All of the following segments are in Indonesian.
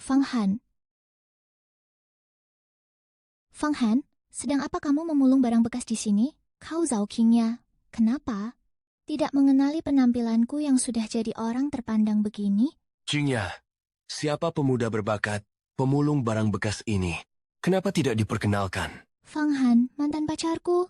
Fang Han. Fang Han, sedang apa kamu memulung barang bekas di sini? Kau Zhao Qingya. Kenapa? Tidak mengenali penampilanku yang sudah jadi orang terpandang begini? Qingya, siapa pemuda berbakat pemulung barang bekas ini? Kenapa tidak diperkenalkan? Fang Han, mantan pacarku.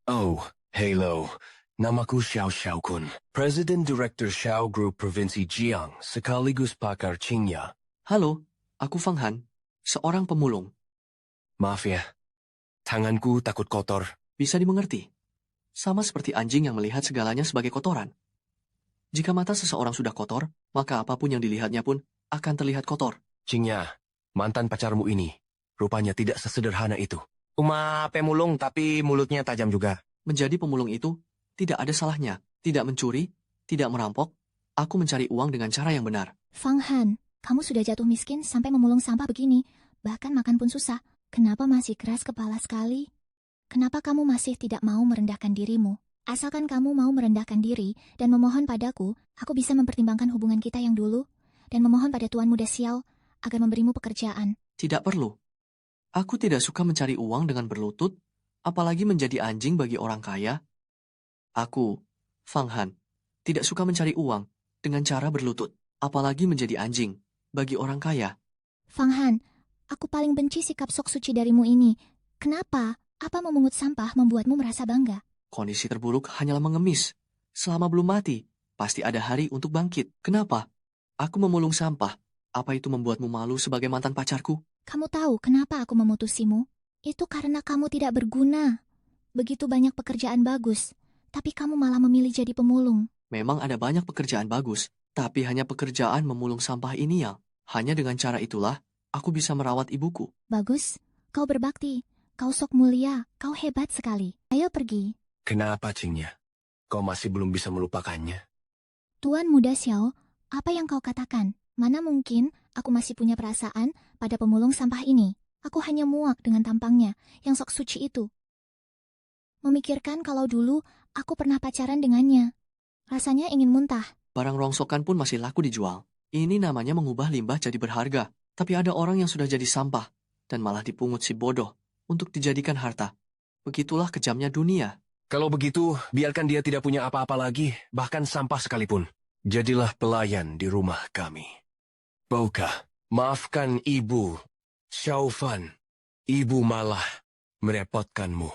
Oh, hello. Namaku Xiao Xiaokun, President Director Xiao Group Provinsi Jiang, sekaligus pakar Qingya. Halo, aku Fang Han, seorang pemulung. Maaf ya, tanganku takut kotor. Bisa dimengerti. Sama seperti anjing yang melihat segalanya sebagai kotoran. Jika mata seseorang sudah kotor, maka apapun yang dilihatnya pun akan terlihat kotor. Qingya, mantan pacarmu ini rupanya tidak sesederhana itu. Cuma pemulung tapi mulutnya tajam juga. Menjadi pemulung itu tidak ada salahnya. Tidak mencuri, tidak merampok. Aku mencari uang dengan cara yang benar. Fang Han, kamu sudah jatuh miskin sampai memulung sampah begini. Bahkan makan pun susah. Kenapa masih keras kepala sekali? Kenapa kamu masih tidak mau merendahkan dirimu? Asalkan kamu mau merendahkan diri dan memohon padaku, aku bisa mempertimbangkan hubungan kita yang dulu dan memohon pada Tuan Muda Xiao agar memberimu pekerjaan. Tidak perlu. Aku tidak suka mencari uang dengan berlutut, apalagi menjadi anjing bagi orang kaya. Aku, Fang Han, tidak suka mencari uang dengan cara berlutut, apalagi menjadi anjing bagi orang kaya. Fang Han, aku paling benci sikap sok suci darimu ini. Kenapa? Apa memungut sampah membuatmu merasa bangga? Kondisi terburuk hanyalah mengemis. Selama belum mati, pasti ada hari untuk bangkit. Kenapa? Aku memulung sampah. Apa itu membuatmu malu sebagai mantan pacarku? Kamu tahu kenapa aku memutusimu? Itu karena kamu tidak berguna. Begitu banyak pekerjaan bagus, tapi kamu malah memilih jadi pemulung. Memang ada banyak pekerjaan bagus, tapi hanya pekerjaan memulung sampah ini yang hanya dengan cara itulah aku bisa merawat ibuku. Bagus, kau berbakti. Kau sok mulia, kau hebat sekali. Ayo pergi. Kenapa, Qingya? Kau masih belum bisa melupakannya? Tuan Muda Xiao, apa yang kau katakan? Mana mungkin aku masih punya perasaan pada pemulung sampah ini? Aku hanya muak dengan tampangnya yang sok suci itu. Memikirkan kalau dulu aku pernah pacaran dengannya. Rasanya ingin muntah. Barang rongsokan pun masih laku dijual. Ini namanya mengubah limbah jadi berharga. Tapi ada orang yang sudah jadi sampah dan malah dipungut si bodoh untuk dijadikan harta. Begitulah kejamnya dunia. Kalau begitu, biarkan dia tidak punya apa-apa lagi, bahkan sampah sekalipun. Jadilah pelayan di rumah kami. Bauka, maafkan ibu, Xiao Fan. Ibu malah merepotkanmu.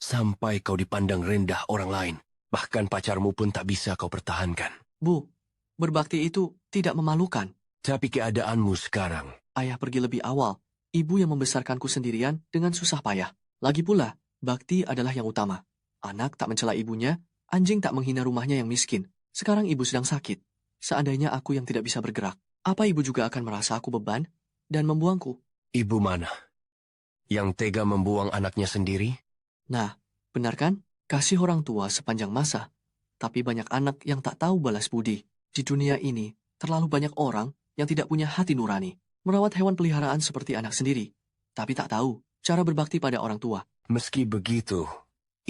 Sampai kau dipandang rendah orang lain, bahkan pacarmu pun tak bisa kau pertahankan. Bu, berbakti itu tidak memalukan. Tapi keadaanmu sekarang. Ayah pergi lebih awal. Ibu yang membesarkanku sendirian dengan susah payah. Lagi pula, bakti adalah yang utama. Anak tak mencela ibunya, anjing tak menghina rumahnya yang miskin. Sekarang ibu sedang sakit. Seandainya aku yang tidak bisa bergerak, apa ibu juga akan merasa aku beban dan membuangku? Ibu mana? Yang tega membuang anaknya sendiri? Nah, benar kan? Kasih orang tua sepanjang masa. Tapi banyak anak yang tak tahu balas budi. Di dunia ini, terlalu banyak orang yang tidak punya hati nurani. Merawat hewan peliharaan seperti anak sendiri, tapi tak tahu cara berbakti pada orang tua. Meski begitu,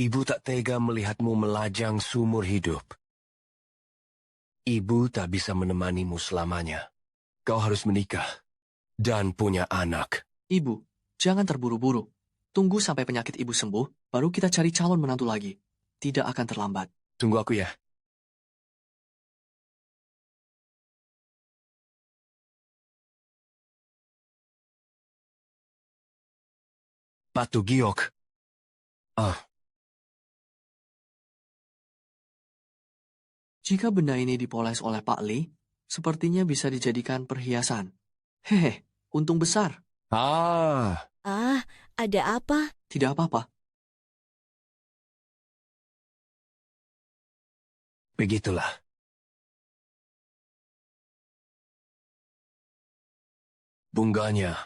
ibu tak tega melihatmu melajang seumur hidup. Ibu tak bisa menemanimu selamanya. Kau harus menikah dan punya anak. Ibu, jangan terburu-buru. Tunggu sampai penyakit ibu sembuh, baru kita cari calon menantu lagi. Tidak akan terlambat. Tunggu aku ya. Batu giok. Jika benda ini dipoles oleh Pak Li, sepertinya bisa dijadikan perhiasan. Hehe, untung besar. Ada apa? Tidak apa-apa. Begitulah. Bungganya.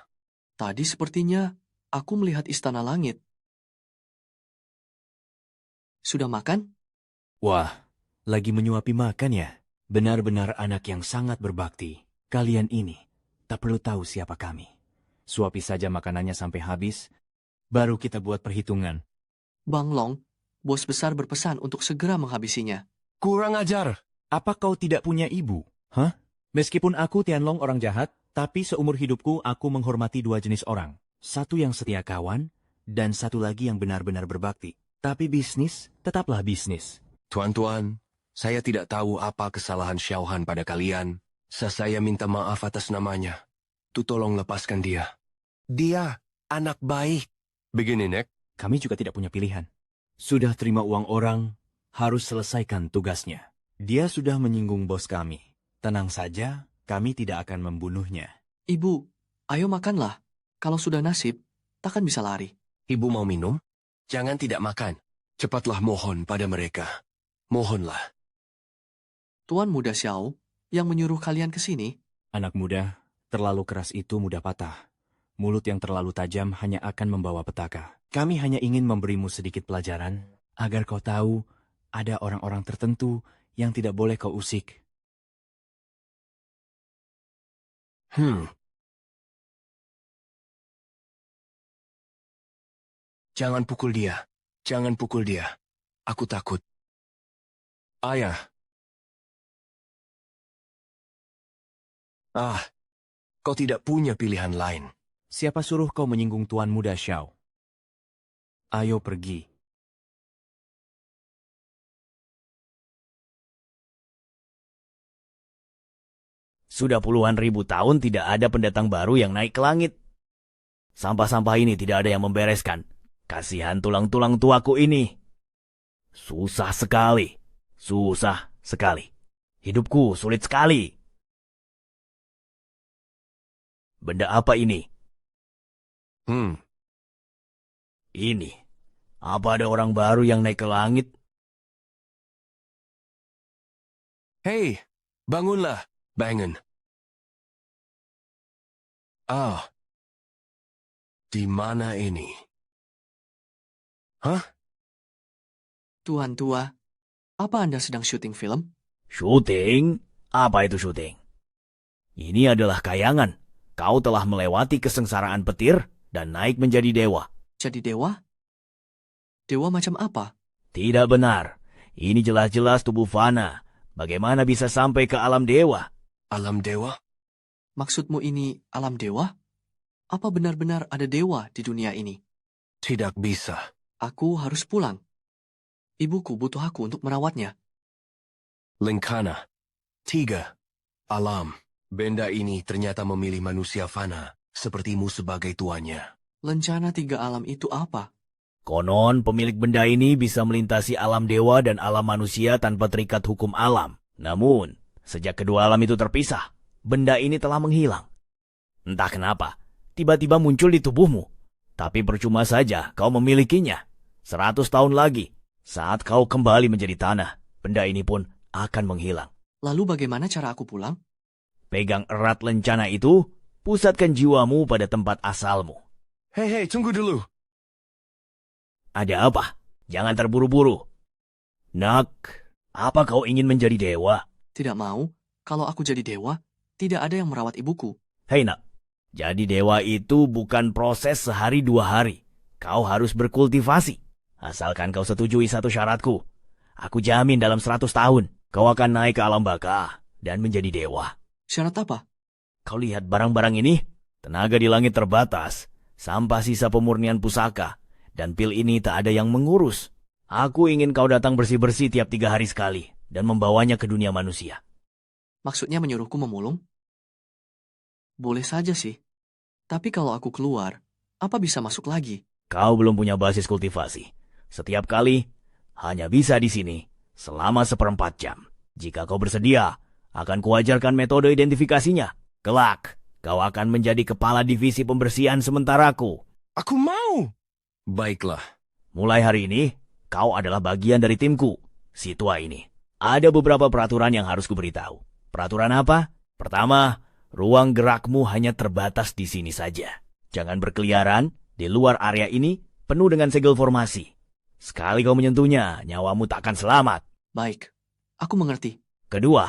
Tadi sepertinya aku melihat istana langit. Sudah makan? Wah, lagi menyuapi makan ya? Benar-benar anak yang sangat berbakti. Kalian ini tak perlu tahu siapa kami. Suapi saja makanannya sampai habis, baru kita buat perhitungan. Bang Long, bos besar berpesan untuk segera menghabisinya. Kurang ajar. Apa kau tidak punya ibu? Hah? Meskipun aku Tianlong orang jahat, Tapi seumur hidupku aku menghormati dua jenis orang. Satu yang setia kawan, dan satu lagi yang benar-benar berbakti. Tapi bisnis tetaplah bisnis. Tuan-tuan, saya tidak tahu apa kesalahan Xiaohan pada kalian. Saya minta maaf atas namanya. Tolong lepaskan dia. Dia anak baik. Begini, Nek. Kami juga tidak punya pilihan. Sudah terima uang orang, harus selesaikan tugasnya. Dia sudah menyinggung bos kami. Tenang saja, kami tidak akan membunuhnya. Ibu, ayo makanlah. Kalau sudah nasib, takkan bisa lari. Ibu mau minum? Jangan tidak makan. Cepatlah mohon pada mereka. Mohonlah. Tuan muda Xiao yang menyuruh kalian ke sini. Anak muda, terlalu keras itu mudah patah. Mulut yang terlalu tajam hanya akan membawa petaka. Kami hanya ingin memberimu sedikit pelajaran, agar kau tahu ada orang-orang tertentu yang tidak boleh kau usik. Jangan pukul dia. Jangan pukul dia. Aku takut. Ayah. Kau tidak punya pilihan lain. Siapa suruh kau menyinggung Tuan Muda Xiao? Ayo pergi. Sudah puluhan ribu tahun tidak ada pendatang baru yang naik ke langit. Sampah-sampah ini tidak ada yang membereskan. Kasihan tulang-tulang tuaku ini. Susah sekali. Susah sekali. Hidupku sulit sekali. Benda apa ini? Ini. Apa ada orang baru yang naik ke langit? Hei, bangunlah. Bangun. Di mana ini? Hah? Tuan tua, apa Anda sedang syuting film? Syuting? Apa itu syuting? Ini adalah kayangan. Kau telah melewati kesengsaraan petir dan naik menjadi dewa. Jadi dewa? Dewa macam apa? Tidak benar. Ini jelas-jelas tubuh fana. Bagaimana bisa sampai ke alam dewa? Alam dewa? Maksudmu ini alam dewa? Apa benar-benar ada dewa di dunia ini? Tidak bisa. Aku harus pulang. Ibuku butuh aku untuk merawatnya. Linkana. 3. Alam. Benda ini ternyata memilih manusia fana, sepertimu sebagai tuannya. Lencana 3 alam itu apa? Konon pemilik benda ini bisa melintasi alam dewa dan alam manusia tanpa terikat hukum alam. Namun, sejak kedua alam itu terpisah, benda ini telah menghilang. Entah kenapa, tiba-tiba muncul di tubuhmu. Tapi percuma saja kau memilikinya. 100 tahun lagi, saat kau kembali menjadi tanah, benda ini pun akan menghilang. Lalu bagaimana cara aku pulang? Pegang erat lencana itu, pusatkan jiwamu pada tempat asalmu. Hei, tunggu dulu. Ada apa? Jangan terburu-buru. Nak, apa kau ingin menjadi dewa? Tidak mau. Kalau aku jadi dewa, tidak ada yang merawat ibuku. Hei nak, jadi dewa itu bukan proses sehari 2 hari. Kau harus berkultivasi. Asalkan kau setujui satu syaratku. Aku jamin dalam 100 tahun, kau akan naik ke alam baka dan menjadi dewa. Syarat apa? Kau lihat barang-barang ini? Tenaga di langit terbatas, sampah sisa pemurnian pusaka, dan pil ini tak ada yang mengurus. Aku ingin kau datang bersih-bersih tiap 3 hari sekali, dan membawanya ke dunia manusia. Maksudnya menyuruhku memulung? Boleh saja sih. Tapi kalau aku keluar, apa bisa masuk lagi? Kau belum punya basis kultivasi. Setiap kali, hanya bisa di sini, selama 1/4 jam. Jika kau bersedia, akan kuajarkan metode identifikasinya. Kelak, kau akan menjadi kepala divisi pembersihan sementaraku. Aku mau. Baiklah. Mulai hari ini, kau adalah bagian dari timku, si tua ini. Ada beberapa peraturan yang harus kuberitahu. Peraturan apa? Pertama, ruang gerakmu hanya terbatas di sini saja. Jangan berkeliaran di luar area ini penuh dengan segel formasi. Sekali kau menyentuhnya, nyawamu tak akan selamat. Baik, aku mengerti. Kedua,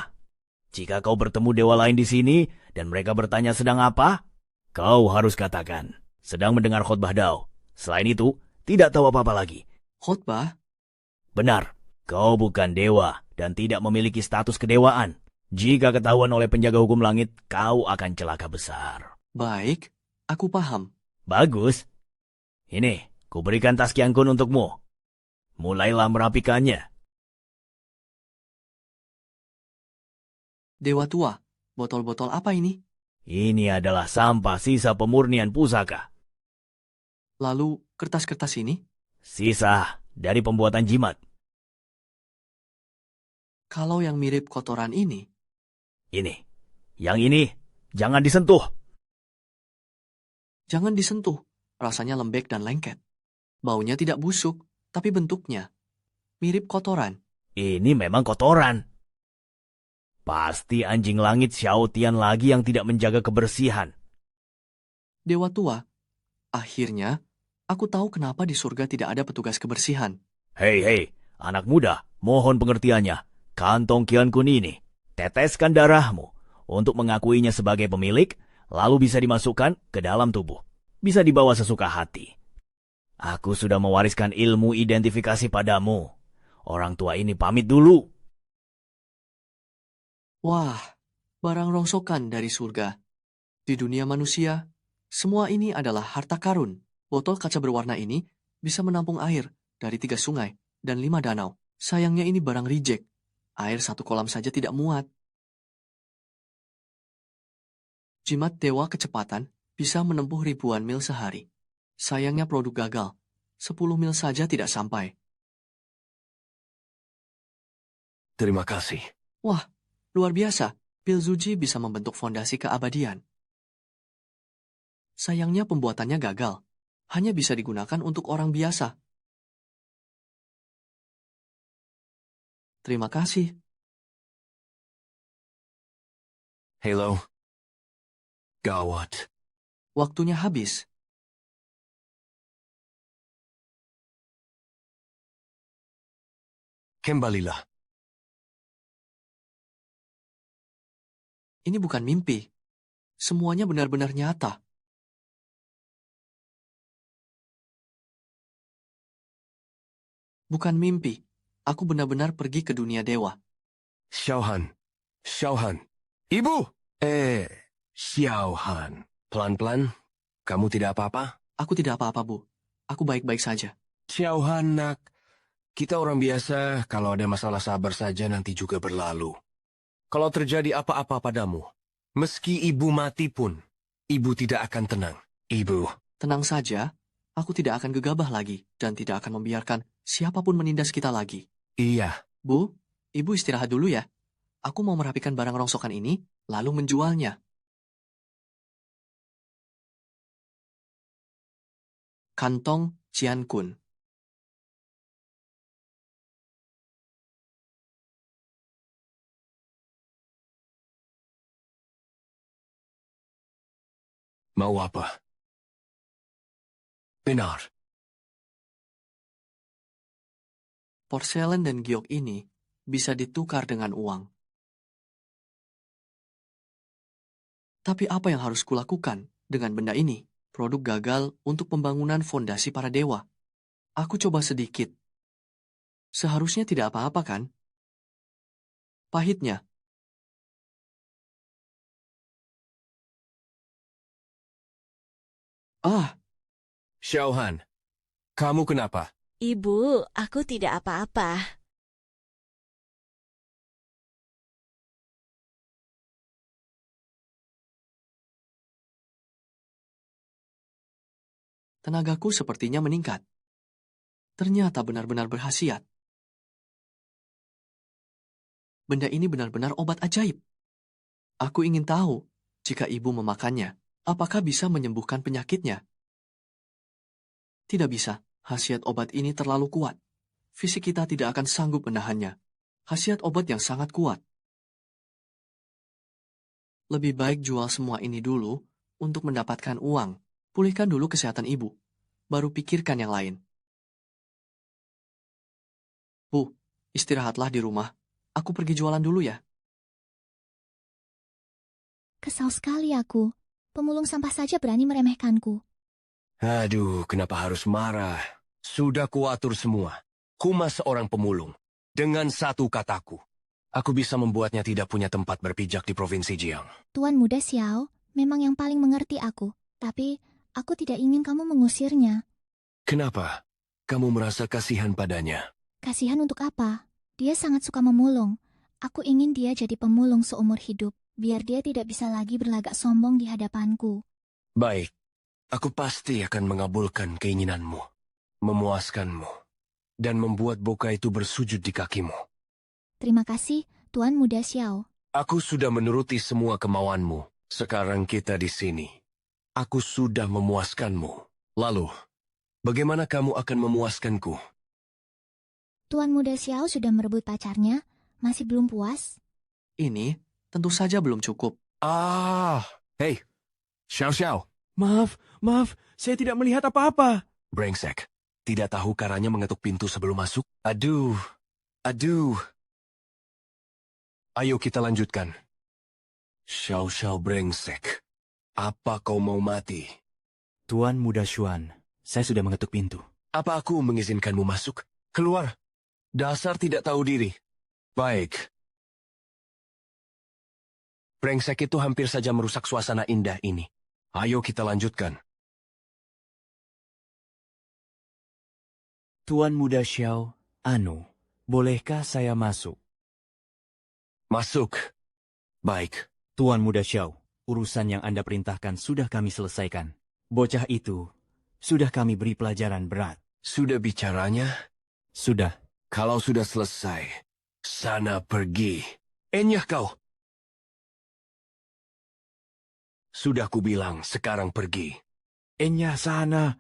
jika kau bertemu dewa lain di sini dan mereka bertanya sedang apa, kau harus katakan, sedang mendengar khotbah Dao. Selain itu, tidak tahu apa-apa lagi. Khotbah? Benar, kau bukan dewa dan tidak memiliki status kedewaan. Jika ketahuan oleh penjaga hukum langit, kau akan celaka besar. Baik, aku paham. Bagus. Ini, kuberikan tas Kian Kun untukmu. Mulailah merapikannya. Dewa tua, botol-botol apa ini? Ini adalah sampah sisa pemurnian pusaka. Lalu, kertas-kertas ini? Sisa dari pembuatan jimat. Kalau yang mirip kotoran ini, Ini. Yang ini, jangan disentuh. jangan disentuh. Rasanya lembek dan lengket. Baunya tidak busuk, tapi bentuknya mirip kotoran. Ini memang kotoran. Pasti anjing langit Xiao Tian lagi yang tidak menjaga kebersihan. Dewa tua, akhirnya aku tahu kenapa di surga tidak ada petugas kebersihan. Hei, anak muda, mohon pengertiannya. Kantong Kian Kun ini, teteskan darahmu untuk mengakuinya sebagai pemilik, lalu bisa dimasukkan ke dalam tubuh. Bisa dibawa sesuka hati. Aku sudah mewariskan ilmu identifikasi padamu. Orang tua ini pamit dulu. Wah, barang rongsokan dari surga. Di dunia manusia, semua ini adalah harta karun. Botol kaca berwarna ini bisa menampung air dari 3 sungai dan 5 danau. Sayangnya ini barang reject. Air 1 kolam saja tidak muat. Jimat dewa kecepatan bisa menempuh ribuan mil sehari. Sayangnya produk gagal. 10 mil saja tidak sampai. Terima kasih. Wah, luar biasa. Pil Zuji bisa membentuk fondasi keabadian. Sayangnya pembuatannya gagal. Hanya bisa digunakan untuk orang biasa. Terima kasih. Halo. Gawat. Waktunya habis. Kembalilah. Ini bukan mimpi. Semuanya benar-benar nyata. Bukan mimpi. Aku benar-benar pergi ke dunia dewa. Xiaohan. Ibu! Xiaohan. Pelan-pelan. Kamu tidak apa-apa? Aku tidak apa-apa, Bu. Aku baik-baik saja. Xiaohan, nak. Kita orang biasa, kalau ada masalah sabar saja nanti juga berlalu. Kalau terjadi apa-apa padamu, meski ibu mati pun, ibu tidak akan tenang. Ibu. Tenang saja, aku tidak akan gegabah lagi dan tidak akan membiarkan siapapun menindas kita lagi. Iya. Bu, Ibu istirahat dulu ya. Aku mau merapikan barang rongsokan ini, lalu menjualnya. Kantong Cian Kun. Mau apa? Benar. Porselen dan giok ini bisa ditukar dengan uang. Tapi apa yang harus kulakukan dengan benda ini? Produk gagal untuk pembangunan fondasi para dewa. Aku coba sedikit. Seharusnya tidak apa-apa kan? Pahitnya. Xiaohan, kamu kenapa? Ibu, aku tidak apa-apa. Tenagaku sepertinya meningkat. Ternyata benar-benar berkhasiat. Benda ini benar-benar obat ajaib. Aku ingin tahu, jika ibu memakannya, apakah bisa menyembuhkan penyakitnya? Tidak bisa. Khasiat obat ini terlalu kuat. Fisik kita tidak akan sanggup menahannya. Khasiat obat yang sangat kuat. Lebih baik jual semua ini dulu untuk mendapatkan uang. Pulihkan dulu kesehatan ibu. Baru pikirkan yang lain. Bu, istirahatlah di rumah. Aku pergi jualan dulu ya. Kesal sekali aku. Pemulung sampah saja berani meremehkanku. Aduh, kenapa harus marah? Sudah kuatur semua. Kumas seorang pemulung. Dengan satu kataku. Aku bisa membuatnya tidak punya tempat berpijak di Provinsi Jiang. Tuan Muda Xiao memang yang paling mengerti aku, tapi aku tidak ingin kamu mengusirnya. Kenapa? Kamu merasa kasihan padanya? Kasihan untuk apa? Dia sangat suka memulung. Aku ingin dia jadi pemulung seumur hidup, biar dia tidak bisa lagi berlagak sombong di hadapanku. Baik, aku pasti akan mengabulkan keinginanmu, memuaskanmu, dan membuat Boka itu bersujud di kakimu. Terima kasih, Tuan Muda Xiao. Aku sudah menuruti semua kemauanmu. Sekarang kita di sini. Aku sudah memuaskanmu. Lalu, bagaimana kamu akan memuaskanku? Tuan Muda Xiao sudah merebut pacarnya, masih belum puas? Ini tentu saja belum cukup. Hei, Xiao Xiao. Maaf, saya tidak melihat apa-apa. Brengsek, tidak tahu caranya mengetuk pintu sebelum masuk? Aduh. Ayo kita lanjutkan. Xiao Xiao brengsek. Apa kau mau mati? Tuan Muda Xuan, saya sudah mengetuk pintu. Apa aku mengizinkanmu masuk? Keluar. Dasar tidak tahu diri. Baik. Brengsek itu hampir saja merusak suasana indah ini. Ayo kita lanjutkan. Tuan Muda Xiao, bolehkah saya masuk? Masuk. Baik. Tuan Muda Xiao, urusan yang Anda perintahkan sudah kami selesaikan. Bocah itu sudah kami beri pelajaran berat. Sudah bicaranya? Sudah. Kalau sudah selesai, sana pergi. Enyah kau. Sudah kubilang, sekarang pergi. Enyah sana.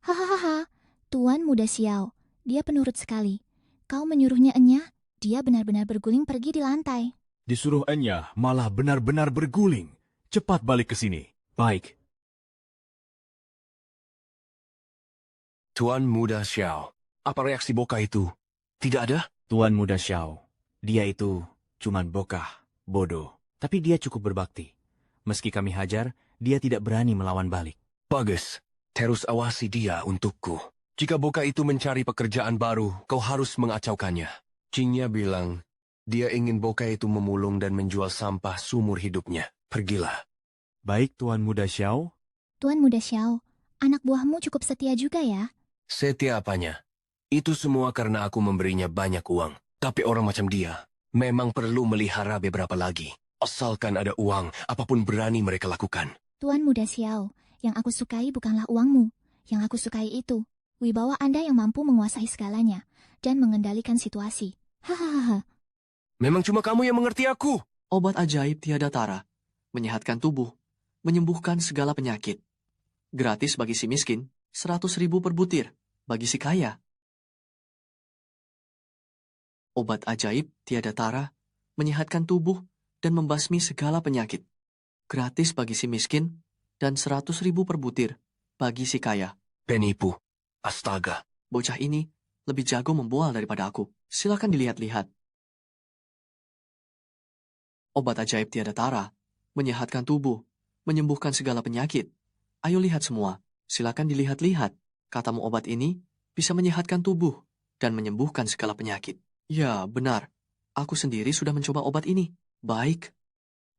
Hahaha, Tuan Muda Xiao, dia penurut sekali. Kau menyuruhnya enyah, dia benar-benar berguling pergi di lantai. Disuruh Enyah malah benar-benar berguling. Cepat balik ke sini. Baik. Tuan Muda Xiao, apa reaksi Boka itu? Tidak ada? Tuan Muda Xiao, dia itu cuman bokah, bodoh. Tapi dia cukup berbakti. Meski kami hajar, dia tidak berani melawan balik. Bagus. Terus awasi dia untukku. Jika Boka itu mencari pekerjaan baru, kau harus mengacaukannya. Cinya bilang, dia ingin Boka itu memulung dan menjual sampah seumur hidupnya. Pergilah. Baik, Tuan Muda Xiao. Tuan Muda Xiao, anak buahmu cukup setia juga ya? Setia apanya? Itu semua karena aku memberinya banyak uang. Tapi orang macam dia memang perlu melihara beberapa lagi. Asalkan ada uang, apapun berani mereka lakukan. Tuan Muda Xiao, yang aku sukai bukanlah uangmu. Yang aku sukai itu wibawa Anda yang mampu menguasai segalanya dan mengendalikan situasi. Hahaha. Memang cuma kamu yang mengerti aku. Obat ajaib tiada tara, menyehatkan tubuh, menyembuhkan segala penyakit. Gratis bagi si miskin, 100.000 per butir, bagi si kaya. Obat ajaib tiada tara, menyehatkan tubuh dan membasmi segala penyakit. Gratis bagi si miskin dan 100.000 per butir, bagi si kaya. Penipu. Astaga. Bocah ini lebih jago membual daripada aku. Silakan dilihat-lihat. Obat ajaib tiada tara, menyehatkan tubuh, menyembuhkan segala penyakit. Ayo lihat semua, silakan dilihat-lihat. Katamu obat ini bisa menyehatkan tubuh dan menyembuhkan segala penyakit. Ya, benar. Aku sendiri sudah mencoba obat ini. Baik.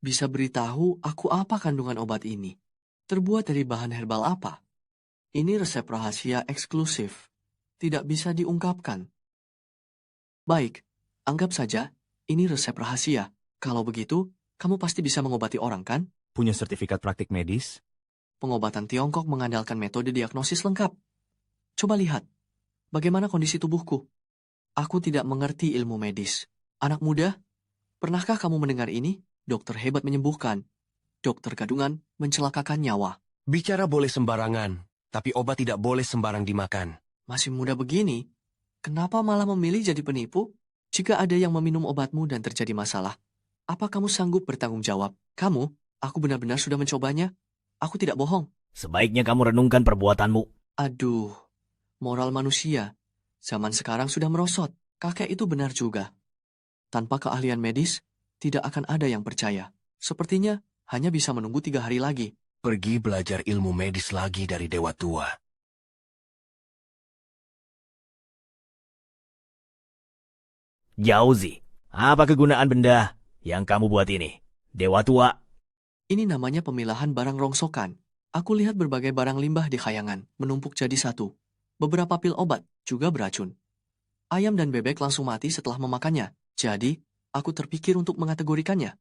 Bisa beritahu aku apa kandungan obat ini? Terbuat dari bahan herbal apa? Ini resep rahasia eksklusif. Tidak bisa diungkapkan. Baik, anggap saja ini resep rahasia. Kalau begitu, kamu pasti bisa mengobati orang, kan? Punya sertifikat praktik medis? Pengobatan Tiongkok mengandalkan metode diagnosis lengkap. Coba lihat, bagaimana kondisi tubuhku. Aku tidak mengerti ilmu medis. Anak muda, pernahkah kamu mendengar ini? Dokter hebat menyembuhkan. Dokter gadungan mencelakakan nyawa. Bicara boleh sembarangan, tapi obat tidak boleh sembarang dimakan. Masih muda begini, kenapa malah memilih jadi penipu? Jika ada yang meminum obatmu dan terjadi masalah, apa kamu sanggup bertanggung jawab? Kamu, aku benar-benar sudah mencobanya. Aku tidak bohong. Sebaiknya kamu renungkan perbuatanmu. Aduh, moral manusia. Zaman sekarang sudah merosot. Kakek itu benar juga. Tanpa keahlian medis, tidak akan ada yang percaya. Sepertinya hanya bisa menunggu 3 hari lagi. Pergi belajar ilmu medis lagi dari Dewa Tua. Jauzi, apa kegunaan benda yang kamu buat ini? Dewa tua, Ini namanya pemilahan barang rongsokan. Aku lihat berbagai barang limbah di kayangan, menumpuk jadi satu. Beberapa pil obat, juga beracun. Ayam dan bebek langsung mati setelah memakannya. Jadi, aku terpikir untuk mengategorikannya.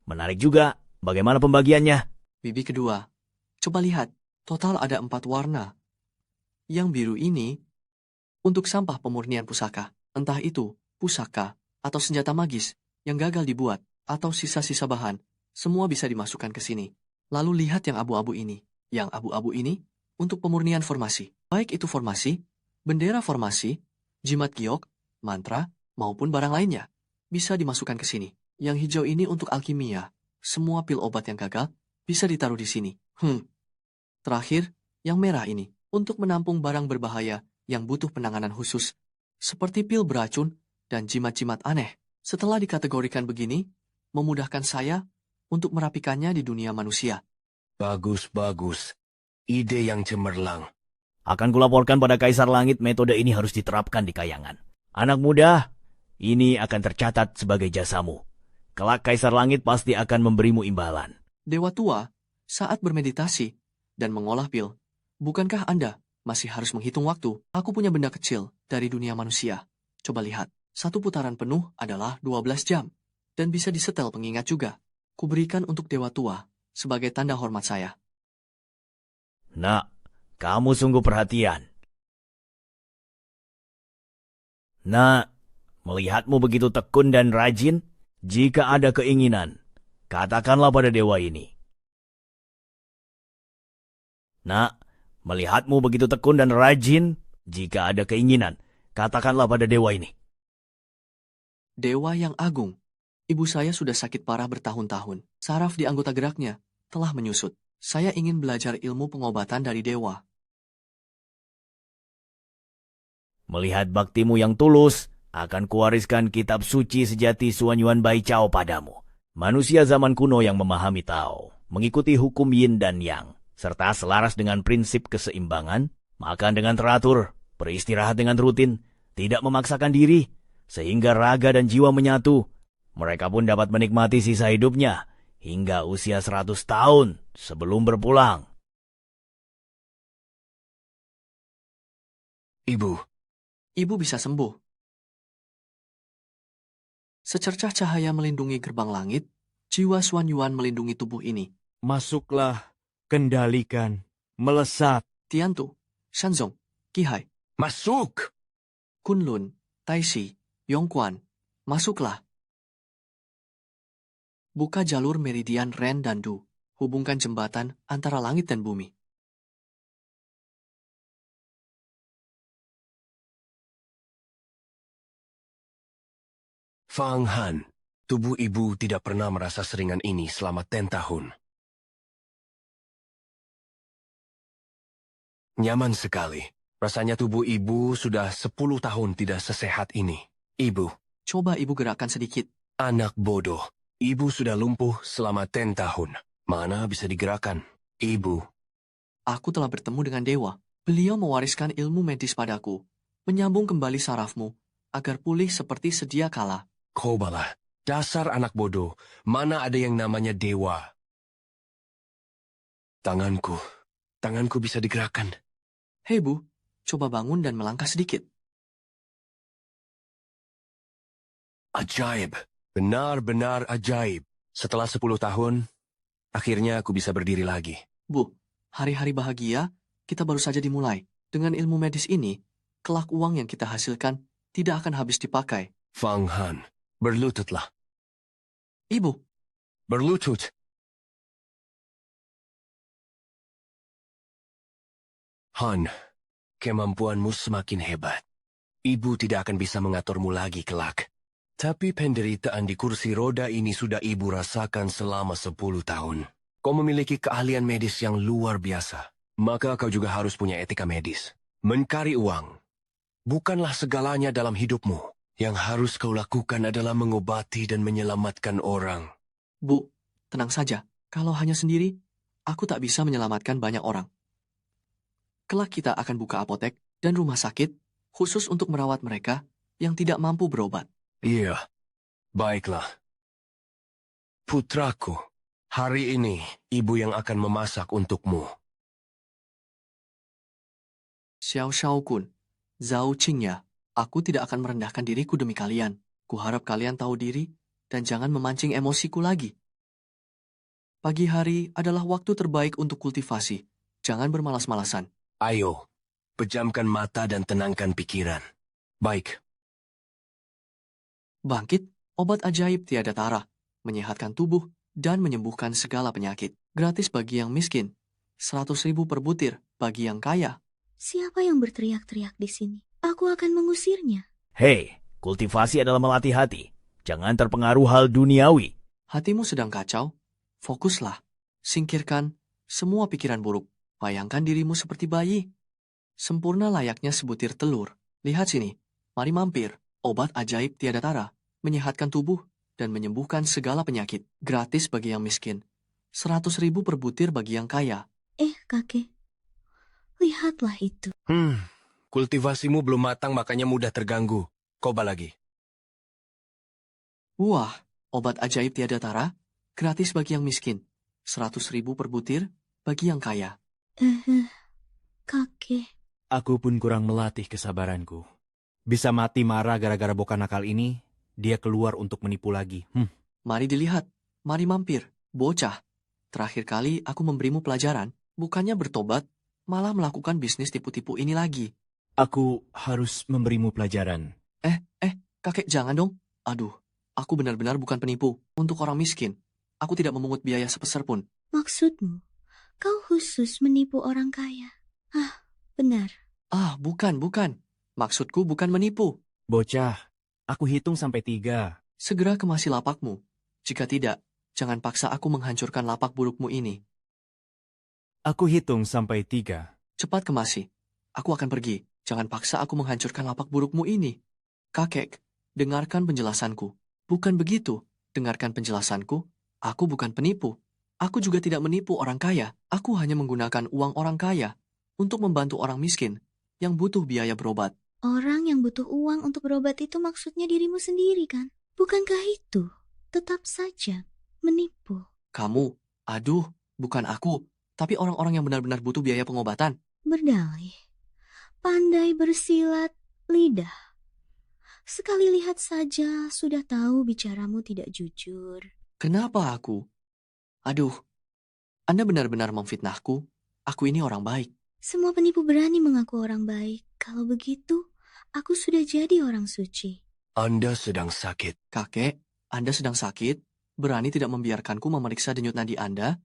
menarik juga. Bagaimana pembagiannya? Bibi kedua. Coba lihat, total ada 4 warna. Yang biru ini untuk sampah pemurnian pusaka. Entah itu pusaka atau senjata magis yang gagal dibuat atau sisa-sisa bahan. Semua bisa dimasukkan ke sini. Lalu lihat yang abu-abu ini. Yang abu-abu ini untuk pemurnian formasi. Baik itu formasi, bendera formasi, jimat giok, mantra, maupun barang lainnya. Bisa dimasukkan ke sini. Yang hijau ini untuk alkimia. Semua pil obat yang gagal bisa ditaruh di sini. Terakhir, yang merah ini untuk menampung barang berbahaya yang butuh penanganan khusus, seperti pil beracun dan jimat-jimat aneh. Setelah dikategorikan begini, memudahkan saya untuk merapikannya di dunia manusia. Bagus. Ide yang cemerlang. Akan kulaporkan pada Kaisar Langit metode ini harus diterapkan di kayangan. Anak muda, ini akan tercatat sebagai jasamu. Kelak Kaisar Langit pasti akan memberimu imbalan. Dewa tua, saat bermeditasi dan mengolah pil, bukankah Anda masih harus menghitung waktu? Aku punya benda kecil dari dunia manusia. Coba lihat, satu putaran penuh adalah 12 jam. Dan bisa disetel pengingat juga. Kuberikan untuk Dewa tua sebagai tanda hormat saya. Nak, kamu sungguh perhatian. Nak, melihatmu begitu tekun dan rajin, jika ada keinginan, katakanlah pada dewa ini. Nak, melihatmu begitu tekun dan rajin, jika ada keinginan, katakanlah pada dewa ini. Dewa yang agung. Ibu saya sudah sakit parah bertahun-tahun. Saraf di anggota geraknya telah menyusut. Saya ingin belajar ilmu pengobatan dari dewa. Melihat baktimu yang tulus, akan kuwariskan kitab suci sejati Suan Yuan Bai Chao padamu. Manusia zaman kuno yang memahami Tao, mengikuti hukum Yin dan Yang, serta selaras dengan prinsip keseimbangan, makan dengan teratur, beristirahat dengan rutin, tidak memaksakan diri, sehingga raga dan jiwa menyatu. Mereka pun dapat menikmati sisa hidupnya hingga usia 100 tahun sebelum berpulang. Ibu bisa sembuh. Secercah cahaya melindungi gerbang langit, jiwa Suan Yuan melindungi tubuh ini. Masuklah, kendalikan, melesat. Tiantu, Shanzong, Qihai, Masuk! Kunlun, Taixi, Yongquan, masuklah. Buka jalur meridian Ren dan Du. Hubungkan jembatan antara langit dan bumi. Fang Han, tubuh ibu tidak pernah merasa seringan ini selama 10 tahun. Nyaman sekali. Rasanya tubuh ibu sudah 10 tahun tidak sesehat ini. Ibu, Coba ibu gerakkan sedikit. anak bodoh. Ibu sudah lumpuh selama 10 tahun. Mana bisa digerakkan? Ibu, Aku telah bertemu dengan dewa. Beliau mewariskan ilmu medis padaku. Menyambung kembali sarafmu agar pulih seperti sedia kala. Kobalah, dasar anak bodoh. Mana ada yang namanya dewa? Tanganku bisa digerakkan. Hei Bu, coba bangun dan melangkah sedikit. Ajaib, benar-benar ajaib. Setelah 10 tahun, akhirnya aku bisa berdiri lagi. Bu, hari-hari bahagia kita baru saja dimulai. Dengan ilmu medis ini, kelak uang yang kita hasilkan tidak akan habis dipakai. Fang Han, berlututlah. Ibu, Berlutut. Han, kemampuanmu semakin hebat. Ibu tidak akan bisa mengaturmu lagi kelak. Tapi penderitaan di kursi roda ini sudah ibu rasakan selama 10 tahun. Kau memiliki keahlian medis yang luar biasa. Maka kau juga harus punya etika medis. Mencari uang bukanlah segalanya dalam hidupmu. Yang harus kau lakukan adalah mengobati dan menyelamatkan orang. Bu, tenang saja. Kalau hanya sendiri, aku tak bisa menyelamatkan banyak orang. Kelak kita akan buka apotek dan rumah sakit khusus untuk merawat mereka yang tidak mampu berobat. Iya, baiklah. Putraku, hari ini ibu yang akan memasak untukmu. Xiao Shao Kun, Zhao Qingya, aku tidak akan merendahkan diriku demi kalian. Kuharap kalian tahu diri dan jangan memancing emosiku lagi. Pagi hari adalah waktu terbaik untuk kultivasi. Jangan bermalas-malasan. Ayo, pejamkan mata dan tenangkan pikiran. Baik. Bangkit, obat ajaib tiada tara, menyehatkan tubuh dan menyembuhkan segala penyakit. Gratis bagi yang miskin, 100.000 per butir bagi yang kaya. Siapa yang berteriak-teriak di sini? Aku akan mengusirnya. Hei, kultivasi adalah melatih hati. Jangan terpengaruh hal duniawi. Hatimu sedang kacau? Fokuslah. Singkirkan semua pikiran buruk. Bayangkan dirimu seperti bayi. Sempurna layaknya sebutir telur. Lihat sini, mari mampir. Obat ajaib tiada tara, menyehatkan tubuh dan menyembuhkan segala penyakit. Gratis bagi yang miskin. 100.000 per butir bagi yang kaya. Kakek. Lihatlah itu. Kultivasimu belum matang makanya mudah terganggu. Coba lagi. Wah, obat ajaib tiada tara, gratis bagi yang miskin. 100.000 per butir bagi yang kaya. Kakek. Aku pun kurang melatih kesabaranku. Bisa mati marah gara-gara boka nakal ini, dia keluar untuk menipu lagi. Mari dilihat, mari mampir. Bocah, terakhir kali aku memberimu pelajaran, bukannya bertobat, malah melakukan bisnis tipu-tipu ini lagi. Aku harus memberimu pelajaran. Kakek jangan dong. Aduh, aku benar-benar bukan penipu. Untuk orang miskin, aku tidak memungut biaya sepeser pun. Maksudmu, kau khusus menipu orang kaya? Benar. Bukan. Maksudku bukan menipu. Bocah, aku hitung sampai 3. Segera kemasi lapakmu. Jika tidak, jangan paksa aku menghancurkan lapak burukmu ini. Aku hitung sampai 3. Cepat kemasi. Aku akan pergi. Jangan paksa aku menghancurkan lapak burukmu ini. Kakek, dengarkan penjelasanku. Bukan begitu. Dengarkan penjelasanku. Aku bukan penipu. Aku juga tidak menipu orang kaya. Aku hanya menggunakan uang orang kaya untuk membantu orang miskin yang butuh biaya berobat. Orang yang butuh uang untuk berobat itu maksudnya dirimu sendiri kan? Bukankah itu tetap saja menipu? Kamu, bukan aku, tapi orang-orang yang benar-benar butuh biaya pengobatan. Berdalih, pandai bersilat lidah. Sekali lihat saja sudah tahu bicaramu tidak jujur. Kenapa aku? Anda benar-benar memfitnahku. Aku ini orang baik. Semua penipu berani mengaku orang baik. Kalau begitu, aku sudah jadi orang suci. Anda sedang sakit. Kakek, Anda sedang sakit? Berani tidak membiarkanku memeriksa denyut nadi Anda?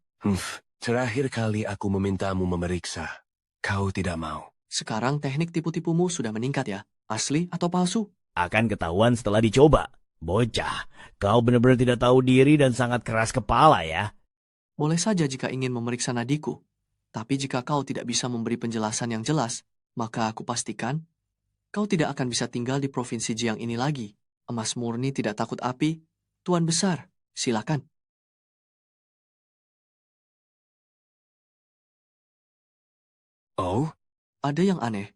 Terakhir kali aku memintamu memeriksa. Kau tidak mau. Sekarang teknik tipu-tipumu sudah meningkat ya? Asli atau palsu? Akan ketahuan setelah dicoba. Bocah, kau benar-benar tidak tahu diri dan sangat keras kepala ya. Boleh saja jika ingin memeriksa nadiku. Tapi jika kau tidak bisa memberi penjelasan yang jelas, maka aku pastikan kau tidak akan bisa tinggal di provinsi Jiang ini lagi. Emas murni tidak takut api. Tuan besar, silakan. Oh? Ada yang aneh.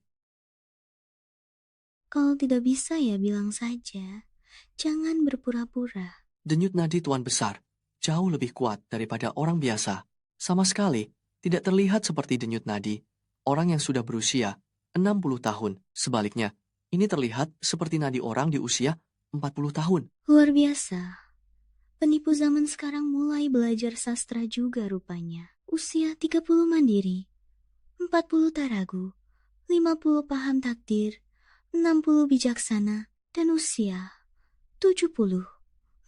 Kalau tidak bisa ya bilang saja. Jangan berpura-pura. Denyut nadi tuan besar jauh lebih kuat daripada orang biasa. Sama sekali tidak terlihat seperti denyut nadi orang yang sudah berusia 60 tahun. Sebaliknya, ini terlihat seperti nadi orang di usia 40 tahun. Luar biasa. Penipu zaman sekarang mulai belajar sastra juga rupanya. Usia 30 mandiri, 40 taragu, 50 paham takdir, 60 bijaksana, dan usia 70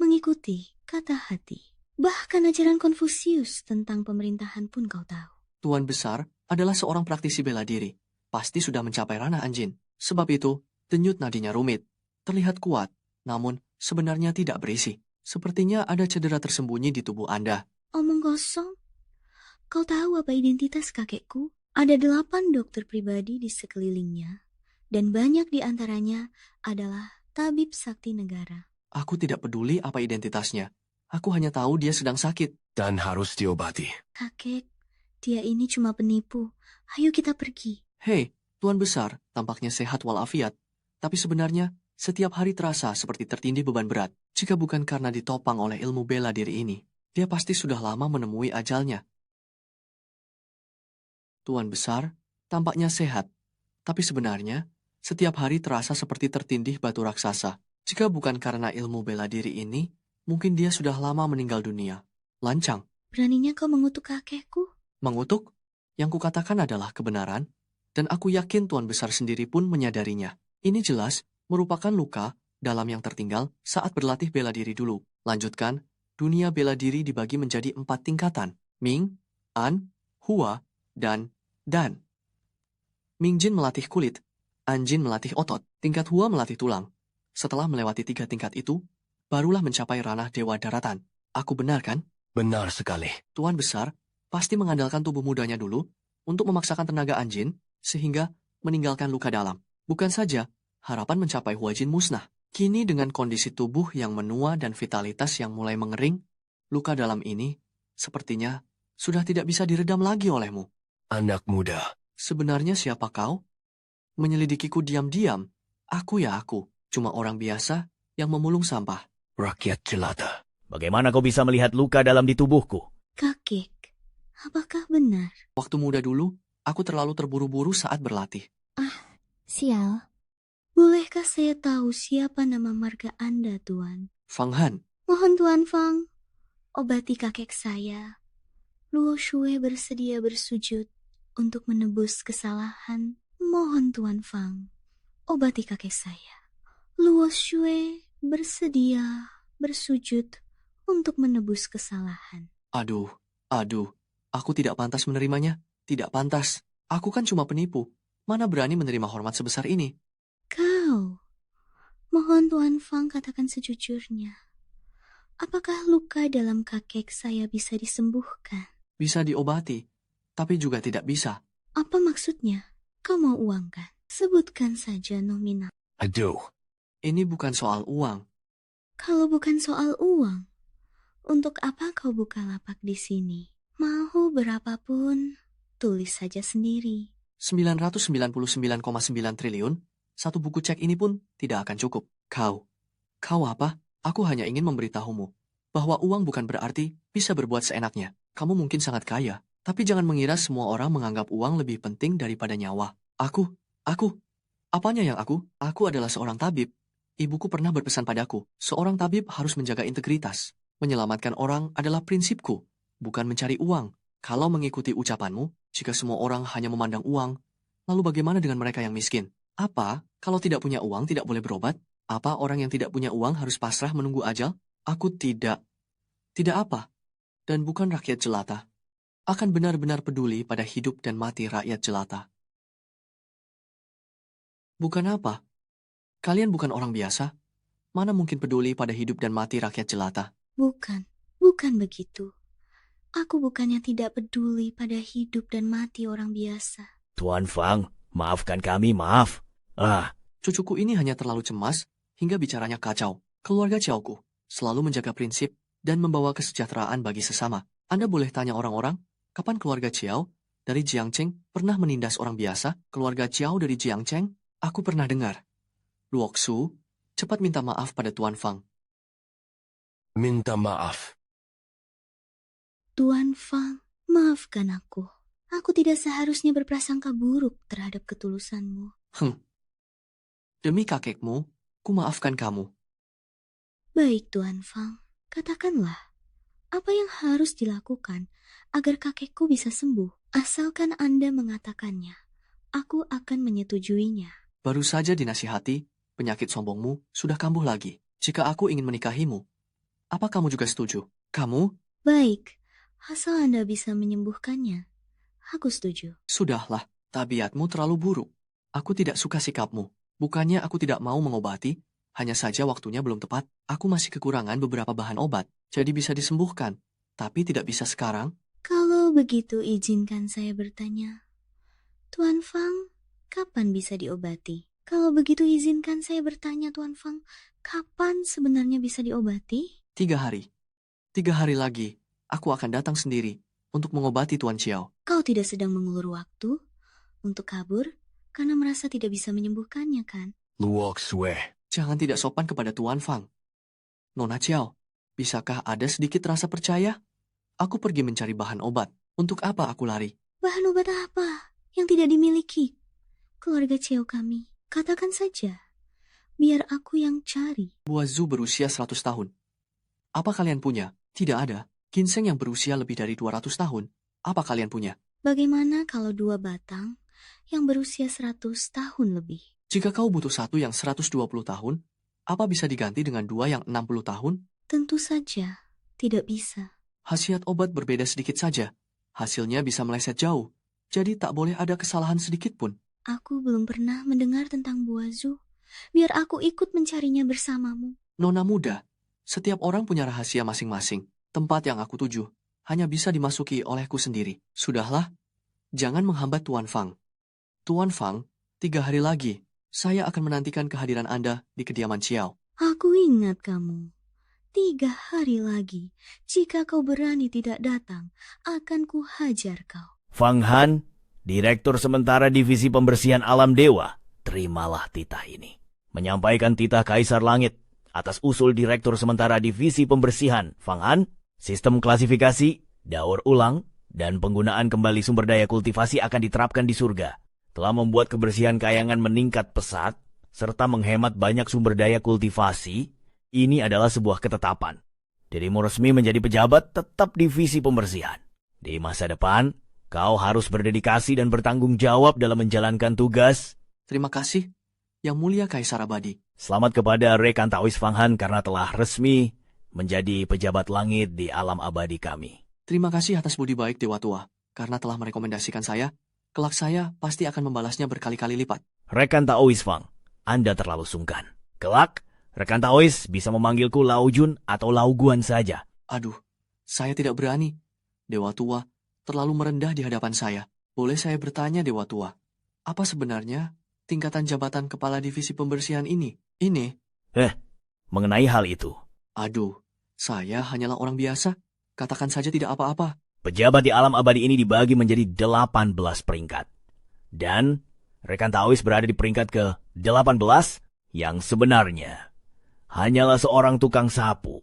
mengikuti kata hati. Bahkan ajaran Konfusius tentang pemerintahan pun kau tahu. Tuan besar adalah seorang praktisi bela diri. Pasti sudah mencapai ranah anjin. Sebab itu, denyut nadinya rumit. Terlihat kuat, namun sebenarnya tidak berisi. Sepertinya ada cedera tersembunyi di tubuh Anda. Omong kosong. Kau tahu apa identitas kakekku? Ada 8 dokter pribadi di sekelilingnya. Dan banyak di antaranya adalah tabib sakti negara. Aku tidak peduli apa identitasnya. Aku hanya tahu dia sedang sakit. Dan harus diobati. Kakek, dia ini cuma penipu. Ayo kita pergi. Hei, Tuan besar tampaknya sehat walafiat. Tapi sebenarnya Setiap hari terasa seperti tertindih beban berat. Jika bukan karena ditopang oleh ilmu bela diri ini, dia pasti sudah lama menemui ajalnya. Tuan Besar tampaknya sehat, tapi sebenarnya setiap hari terasa seperti tertindih batu raksasa. Jika bukan karena ilmu bela diri ini, mungkin dia sudah lama meninggal dunia. Lancang. Beraninya kau mengutuk kakekku? Mengutuk? Yang kukatakan adalah kebenaran, dan aku yakin Tuan Besar sendiri pun menyadarinya. Ini jelas merupakan luka dalam yang tertinggal saat berlatih bela diri dulu. Lanjutkan, dunia bela diri dibagi menjadi 4 tingkatan. Ming, An, Hua, dan Dan. Ming Jin melatih kulit, An Jin melatih otot, tingkat Hua melatih tulang. Setelah melewati 3 tingkat itu, barulah mencapai ranah Dewa Daratan. Aku benar kan? Benar sekali. Tuan Besar pasti mengandalkan tubuh mudanya dulu untuk memaksakan tenaga An Jin sehingga meninggalkan luka dalam. Bukan saja harapan mencapai Hua Jin musnah. Kini dengan kondisi tubuh yang menua dan vitalitas yang mulai mengering, luka dalam ini sepertinya sudah tidak bisa diredam lagi olehmu. Anak muda. Sebenarnya siapa kau? Menyelidikiku diam-diam. Aku ya aku, cuma orang biasa yang memulung sampah. Rakyat jelata. Bagaimana kau bisa melihat luka dalam di tubuhku? Kakek, apakah benar? Waktu muda dulu, aku terlalu terburu-buru saat berlatih. Sial. Bolehkah saya tahu siapa nama marga Anda, Tuan? Fang Han, Mohon Tuan Fang, obati kakek saya. Luo Shue bersedia bersujud untuk menebus kesalahan. Mohon Tuan Fang, obati kakek saya. Luo Shue bersedia bersujud untuk menebus kesalahan. aduh, aku tidak pantas menerimanya. Tidak pantas. Aku kan cuma penipu. Mana berani menerima hormat sebesar ini? Kau, mohon Tuan Fang katakan sejujurnya. Apakah luka dalam kakek saya bisa disembuhkan? Bisa diobati, tapi juga tidak bisa. Apa maksudnya? Kau mau uang kan? Sebutkan saja nominal. Aduh. Ini bukan soal uang. Kalau bukan soal uang, untuk apa kau buka lapak di sini? Mau berapapun, tulis saja sendiri. 999,9 triliun, satu buku cek ini pun tidak akan cukup. Kau apa? Aku hanya ingin memberitahumu bahwa uang bukan berarti bisa berbuat seenaknya. Kamu mungkin sangat kaya, tapi jangan mengira semua orang menganggap uang lebih penting daripada nyawa. Aku, apanya yang aku? Aku adalah seorang tabib. Ibuku pernah berpesan padaku, seorang tabib harus menjaga integritas. Menyelamatkan orang adalah prinsipku, bukan mencari uang. Kalau mengikuti ucapanmu, jika semua orang hanya memandang uang, lalu bagaimana dengan mereka yang miskin? Apa, kalau tidak punya uang tidak boleh berobat? Apa orang yang tidak punya uang harus pasrah menunggu ajal? Aku tidak apa, dan bukan rakyat jelata. Akan benar-benar peduli pada hidup dan mati rakyat jelata. Bukan apa? Kalian bukan orang biasa? Mana mungkin peduli pada hidup dan mati rakyat jelata? Bukan begitu. Aku bukannya tidak peduli pada hidup dan mati orang biasa. Tuan Fang, maafkan kami, maaf. Cucuku ini hanya terlalu cemas hingga bicaranya kacau. Keluarga Ciaoku selalu menjaga prinsip dan membawa kesejahteraan bagi sesama. Anda boleh tanya orang-orang, kapan keluarga Ciao dari Jiangcheng pernah menindas orang biasa? Keluarga Ciao dari Jiangcheng? Aku pernah dengar. Luoksu, cepat minta maaf pada Tuan Fang. Minta maaf. Tuan Fang, maafkan aku. Aku tidak seharusnya berprasangka buruk terhadap ketulusanmu. Demi kakekmu, ku maafkan kamu. Baik Tuan Fang, katakanlah, apa yang harus dilakukan agar kakekku bisa sembuh? Asalkan Anda mengatakannya, aku akan menyetujuinya. Baru saja dinasihati, penyakit sombongmu sudah kambuh lagi. Jika aku ingin menikahimu, apa kamu juga setuju? Kamu? Baik, asal Anda bisa menyembuhkannya, aku setuju. Sudahlah, tabiatmu terlalu buruk. Aku tidak suka sikapmu. Bukannya aku tidak mau mengobati, hanya saja waktunya belum tepat. Aku masih kekurangan beberapa bahan obat, jadi bisa disembuhkan. Tapi tidak bisa sekarang. Kalau begitu izinkan saya bertanya. Tuan Fang, kapan bisa diobati? Kalau begitu izinkan saya bertanya Tuan Fang, kapan sebenarnya bisa diobati? 3 hari. 3 hari lagi, aku akan datang sendiri untuk mengobati Tuan Chiao. Kau tidak sedang mengulur waktu untuk kabur karena merasa tidak bisa menyembuhkannya, kan? Luok Sue. Jangan tidak sopan kepada Tuan Fang. Nona Chiao, bisakah ada sedikit rasa percaya? Aku pergi mencari bahan obat. Untuk apa aku lari? Bahan obat apa yang tidak dimiliki keluarga Chiao kami? Katakan saja. Biar aku yang cari. Buah Zhu berusia 100 tahun. Apa kalian punya? Tidak ada. Ginseng yang berusia lebih dari 200 tahun. Apa kalian punya? Bagaimana kalau 2 batang yang berusia 100 tahun lebih? Jika kau butuh satu yang 120 tahun, apa bisa diganti dengan 2 yang 60 tahun? Tentu saja tidak bisa. Khasiat obat berbeda sedikit saja. Hasilnya bisa meleset jauh. Jadi tak boleh ada kesalahan sedikit pun. Aku belum pernah mendengar tentang buah Zhu. Biar aku ikut mencarinya bersamamu. Nona muda, setiap orang punya rahasia masing-masing. Tempat yang aku tuju hanya bisa dimasuki olehku sendiri. Sudahlah, jangan menghambat Tuan Fang. Tuan Fang, 3 hari lagi, saya akan menantikan kehadiran Anda di kediaman Chiao. Aku ingat kamu. 3 hari lagi, jika kau berani tidak datang, akan kuhajar kau. Fang Han, Direktur Sementara Divisi Pembersihan Alam Dewa, terimalah titah ini. Menyampaikan titah Kaisar Langit atas usul Direktur Sementara Divisi Pembersihan Fang Han, sistem klasifikasi, daur ulang, dan penggunaan kembali sumber daya kultivasi akan diterapkan di surga. Telah membuat kebersihan kayangan meningkat pesat, serta menghemat banyak sumber daya kultivasi. Ini adalah sebuah ketetapan. Dirimu resmi menjadi pejabat tetap divisi pembersihan. Di masa depan, kau harus berdedikasi dan bertanggung jawab dalam menjalankan tugas. Terima kasih, Yang Mulia Kaisar Abadi. Selamat kepada Rekan Taois Fang Han karena telah resmi menjadi pejabat langit di alam abadi kami. Terima kasih atas budi baik Dewa Tua, karena telah merekomendasikan saya. Kelak saya pasti akan membalasnya berkali-kali lipat. Rekan Taois Fang, Anda terlalu sungkan. Kelak, Rekan Taois bisa memanggilku Lao Jun atau Lao Guan saja. Aduh, saya tidak berani. Dewa Tua terlalu merendah di hadapan saya. Boleh saya bertanya, Dewa Tua, apa sebenarnya tingkatan jabatan Kepala Divisi Pembersihan ini? Mengenai hal itu, Aduh, saya hanyalah orang biasa. Katakan saja tidak apa-apa. pejabat di alam abadi ini dibagi menjadi 18 peringkat. Dan Rekan Taois berada di peringkat ke-18 yang sebenarnya hanyalah seorang tukang sapu.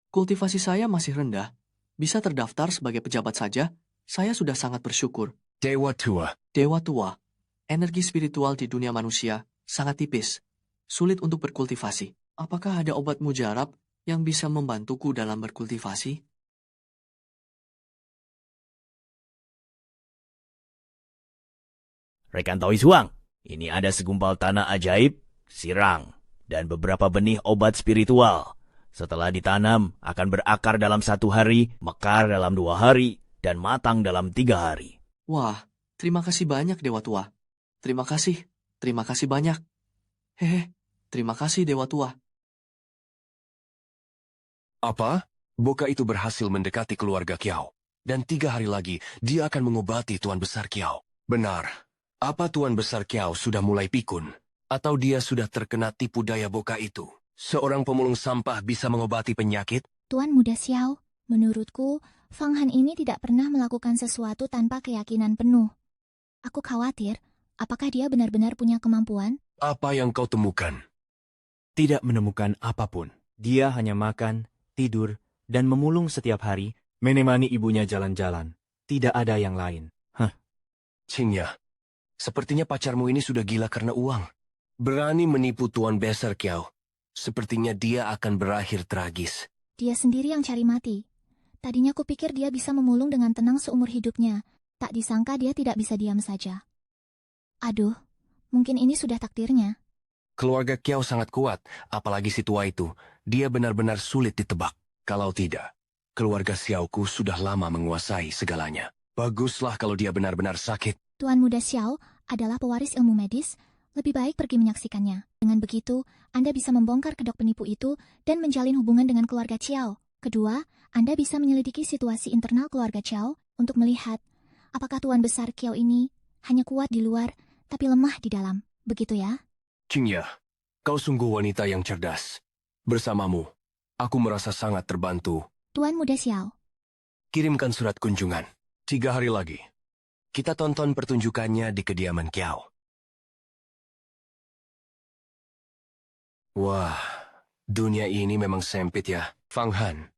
Kultivasi saya masih rendah. Bisa terdaftar sebagai pejabat saja. Saya sudah sangat bersyukur. Dewa Tua, Dewa Tua, energi spiritual di dunia manusia sangat tipis. Sulit untuk berkultivasi. Apakah ada obat mujarab yang bisa membantuku dalam berkultivasi? Rekan Taois Huang, ini ada segumpal tanah ajaib, sirang, dan beberapa benih obat spiritual. Setelah ditanam, akan berakar dalam 1 hari, mekar dalam 2 hari, dan matang dalam 3 hari. Wah, terima kasih banyak Dewa Tua. Terima kasih banyak. Terima kasih Dewa Tua. apa? Boka itu berhasil mendekati keluarga Kiao. Dan 3 hari lagi, dia akan mengobati Tuan Besar Kiao. Benar. Apa Tuan Besar Kiao sudah mulai pikun? Atau dia sudah terkena tipu daya Boka itu? Seorang pemulung sampah bisa mengobati penyakit? Tuan Muda Xiao, menurutku, Fang Han ini tidak pernah melakukan sesuatu tanpa keyakinan penuh. Aku khawatir, apakah dia benar-benar punya kemampuan? Apa yang kau temukan? Tidak menemukan apapun. Dia hanya makan, tidur, dan memulung setiap hari, menemani ibunya jalan-jalan. Tidak ada yang lain. Qingya, sepertinya pacarmu ini sudah gila karena uang. Berani menipu Tuan Besar Kiao. Sepertinya dia akan berakhir tragis. Dia sendiri yang cari mati. Tadinya kupikir dia bisa memulung dengan tenang seumur hidupnya. Tak disangka dia tidak bisa diam saja. Aduh, mungkin ini sudah takdirnya. Keluarga Kiao sangat kuat, apalagi si tua itu. Dia benar-benar sulit ditebak. Kalau tidak, keluarga Xiaoku sudah lama menguasai segalanya. Baguslah kalau dia benar-benar sakit. Tuan Muda Xiao adalah pewaris ilmu medis. Lebih baik pergi menyaksikannya. Dengan begitu, Anda bisa membongkar kedok penipu itu dan menjalin hubungan dengan keluarga Chiao. Kedua, Anda bisa menyelidiki situasi internal keluarga Chiao untuk melihat apakah Tuan Besar Kiao ini hanya kuat di luar tapi lemah di dalam. Begitu ya? Qingya, kau sungguh wanita yang cerdas. Bersamamu, aku merasa sangat terbantu. Tuan Muda Xiao. Kirimkan surat kunjungan. 3 hari lagi. Kita tonton pertunjukannya di kediaman Kiao. Wah, dunia ini memang sempit ya. Fang Han,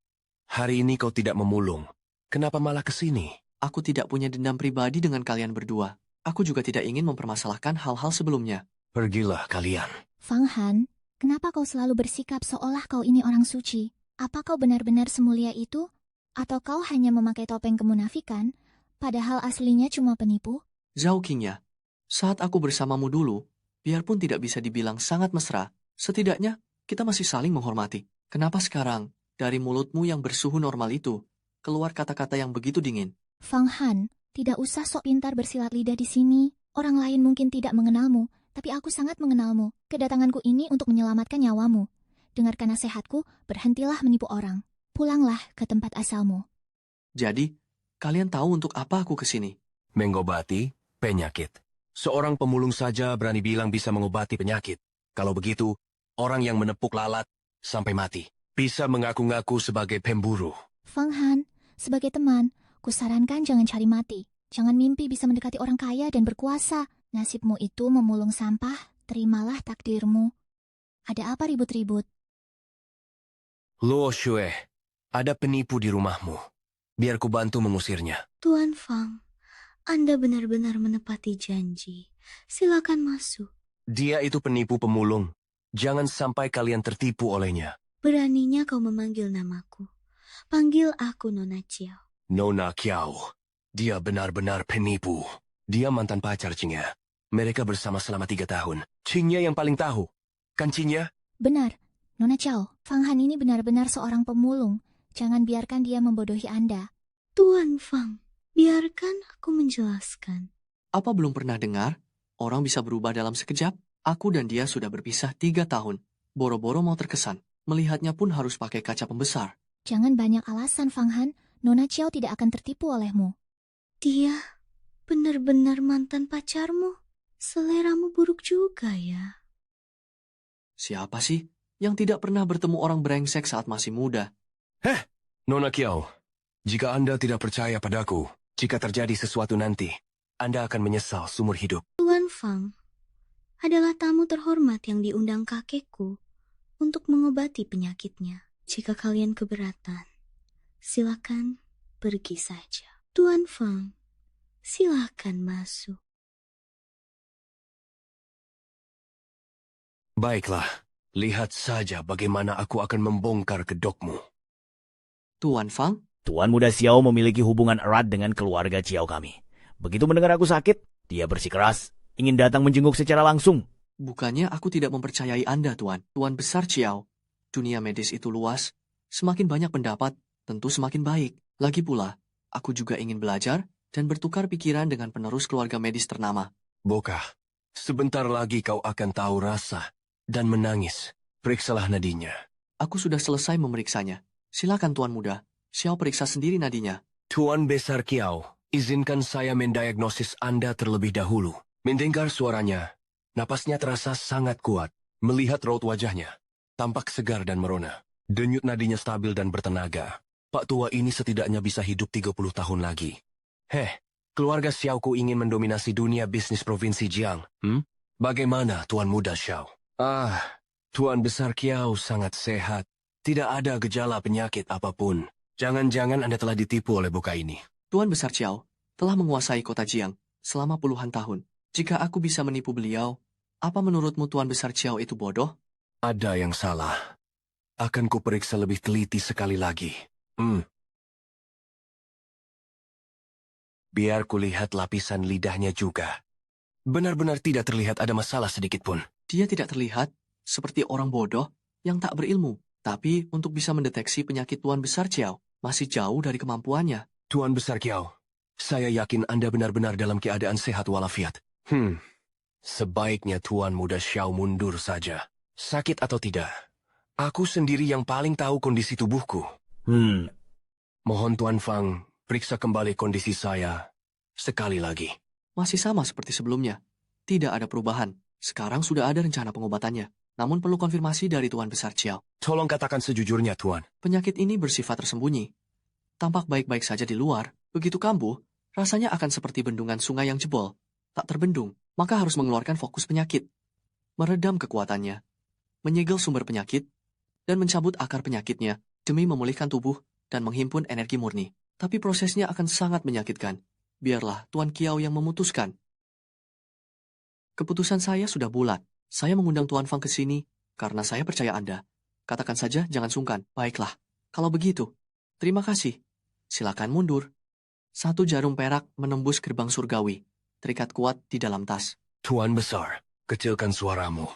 hari ini kau tidak memulung. Kenapa malah kesini? Aku tidak punya dendam pribadi dengan kalian berdua. Aku juga tidak ingin mempermasalahkan hal-hal sebelumnya. Pergilah kalian. Fang Han, kenapa kau selalu bersikap seolah kau ini orang suci? Apa kau benar-benar semulia itu? Atau kau hanya memakai topeng kemunafikan, padahal aslinya cuma penipu? Zhao Qingya, saat aku bersamamu dulu, biarpun tidak bisa dibilang sangat mesra, setidaknya kita masih saling menghormati. Kenapa sekarang, dari mulutmu yang bersuhu normal itu, keluar kata-kata yang begitu dingin? Fang Han, tidak usah sok pintar bersilat lidah di sini. Orang lain mungkin tidak mengenalmu, tapi aku sangat mengenalmu. Kedatanganku ini untuk menyelamatkan nyawamu. Dengarkan nasihatku, berhentilah menipu orang. Pulanglah ke tempat asalmu. Jadi, kalian tahu untuk apa aku kesini? Mengobati penyakit. Seorang pemulung saja berani bilang bisa mengobati penyakit. Kalau begitu, orang yang menepuk lalat sampai mati bisa mengaku-ngaku sebagai pemburu. Fang Han, sebagai teman, kusarankan jangan cari mati. Jangan mimpi bisa mendekati orang kaya dan berkuasa. Nasibmu itu memulung sampah, terimalah takdirmu. Ada apa ribut-ribut? Luo Shue, ada penipu di rumahmu. Biar ku bantu mengusirnya. Tuan Fang, Anda benar-benar menepati janji. Silakan masuk. Dia itu penipu pemulung. Jangan sampai kalian tertipu olehnya. Beraninya kau memanggil namaku. Panggil aku Nona Chiao. Nona Kiao. Dia benar-benar penipu. Dia mantan pacar Qingya. Mereka bersama selama 3 tahun. Qingya yang paling tahu. Kan Qingya? Benar, Nona Chao, Fang Han ini benar-benar seorang pemulung. Jangan biarkan dia membodohi Anda. Tuan Fang, biarkan aku menjelaskan. Apa belum pernah dengar? Orang bisa berubah dalam sekejap? Aku dan dia sudah berpisah 3 tahun. Boro-boro mau terkesan. Melihatnya pun harus pakai kaca pembesar. Jangan banyak alasan, Fang Han. Nona Chao tidak akan tertipu olehmu. Dia benar-benar mantan pacarmu. Seleramu buruk juga ya. Siapa sih yang tidak pernah bertemu orang brengsek saat masih muda? Nona Kiao, jika Anda tidak percaya padaku, jika terjadi sesuatu nanti, Anda akan menyesal seumur hidup. Tuan Fang adalah tamu terhormat yang diundang kakekku untuk mengobati penyakitnya. Jika kalian keberatan, silakan pergi saja. Tuan Fang, silakan masuk. Baiklah, lihat saja bagaimana aku akan membongkar kedokmu. Tuan Fang, Tuan Muda Xiao memiliki hubungan erat dengan keluarga Xiao kami. Begitu mendengar aku sakit, dia bersikeras, ingin datang menjenguk secara langsung. bukannya aku tidak mempercayai Anda, Tuan. Tuan Besar Chiao, dunia medis itu luas. Semakin banyak pendapat, tentu semakin baik. Lagi pula, aku juga ingin belajar dan bertukar pikiran dengan penerus keluarga medis ternama. Bokah, sebentar lagi kau akan tahu rasa dan menangis. Periksalah nadinya. Aku sudah selesai memeriksanya. Silakan Tuan Muda, Xiao periksa sendiri nadinya. Tuan Besar Kiao, izinkan saya mendiagnosis Anda terlebih dahulu. Mendengar suaranya, napasnya terasa sangat kuat. Melihat raut wajahnya, tampak segar dan merona. Denyut nadinya stabil dan bertenaga. Pak tua ini setidaknya bisa hidup 30 tahun lagi. Keluarga Xiaoku ingin mendominasi dunia bisnis provinsi Jiang. Bagaimana Tuan Muda Xiao? Tuan Besar Kiao sangat sehat. Tidak ada gejala penyakit apapun. Jangan-jangan Anda telah ditipu oleh buka ini. Tuan Besar Chiao telah menguasai kota Jiang selama puluhan tahun. Jika aku bisa menipu beliau, apa menurutmu Tuan Besar Chiao itu bodoh? Ada yang salah. Akan kuperiksa lebih teliti sekali lagi. Biar kulihat lapisan lidahnya juga. Benar-benar tidak terlihat ada masalah sedikitpun. Dia tidak terlihat seperti orang bodoh yang tak berilmu. Tapi untuk bisa mendeteksi penyakit Tuan Besar Chiao, masih jauh dari kemampuannya. Tuan Besar Kiao, saya yakin Anda benar-benar dalam keadaan sehat walafiat. Sebaiknya Tuan Muda Xiao mundur saja. Sakit atau tidak, aku sendiri yang paling tahu kondisi tubuhku. Mohon Tuan Fang, periksa kembali kondisi saya sekali lagi. Masih sama seperti sebelumnya. Tidak ada perubahan. Sekarang sudah ada rencana pengobatannya. Namun perlu konfirmasi dari Tuan Besar Chiao. Tolong katakan sejujurnya, Tuan. Penyakit ini bersifat tersembunyi. Tampak baik-baik saja di luar. Begitu kambuh, rasanya akan seperti bendungan sungai yang jebol. Tak terbendung, maka harus mengeluarkan fokus penyakit. Meredam kekuatannya. menyegel sumber penyakit, dan mencabut akar penyakitnya demi memulihkan tubuh dan menghimpun energi murni. Tapi prosesnya akan sangat menyakitkan. Biarlah Tuan Kiao yang memutuskan. Keputusan saya sudah bulat. Saya mengundang Tuan Fang ke sini karena saya percaya Anda. Katakan saja, jangan sungkan. Baiklah, kalau begitu. Terima kasih. Silakan mundur. 1 jarum perak menembus gerbang surgawi. Terikat kuat di dalam tas. Tuan Besar, kecilkan suaramu.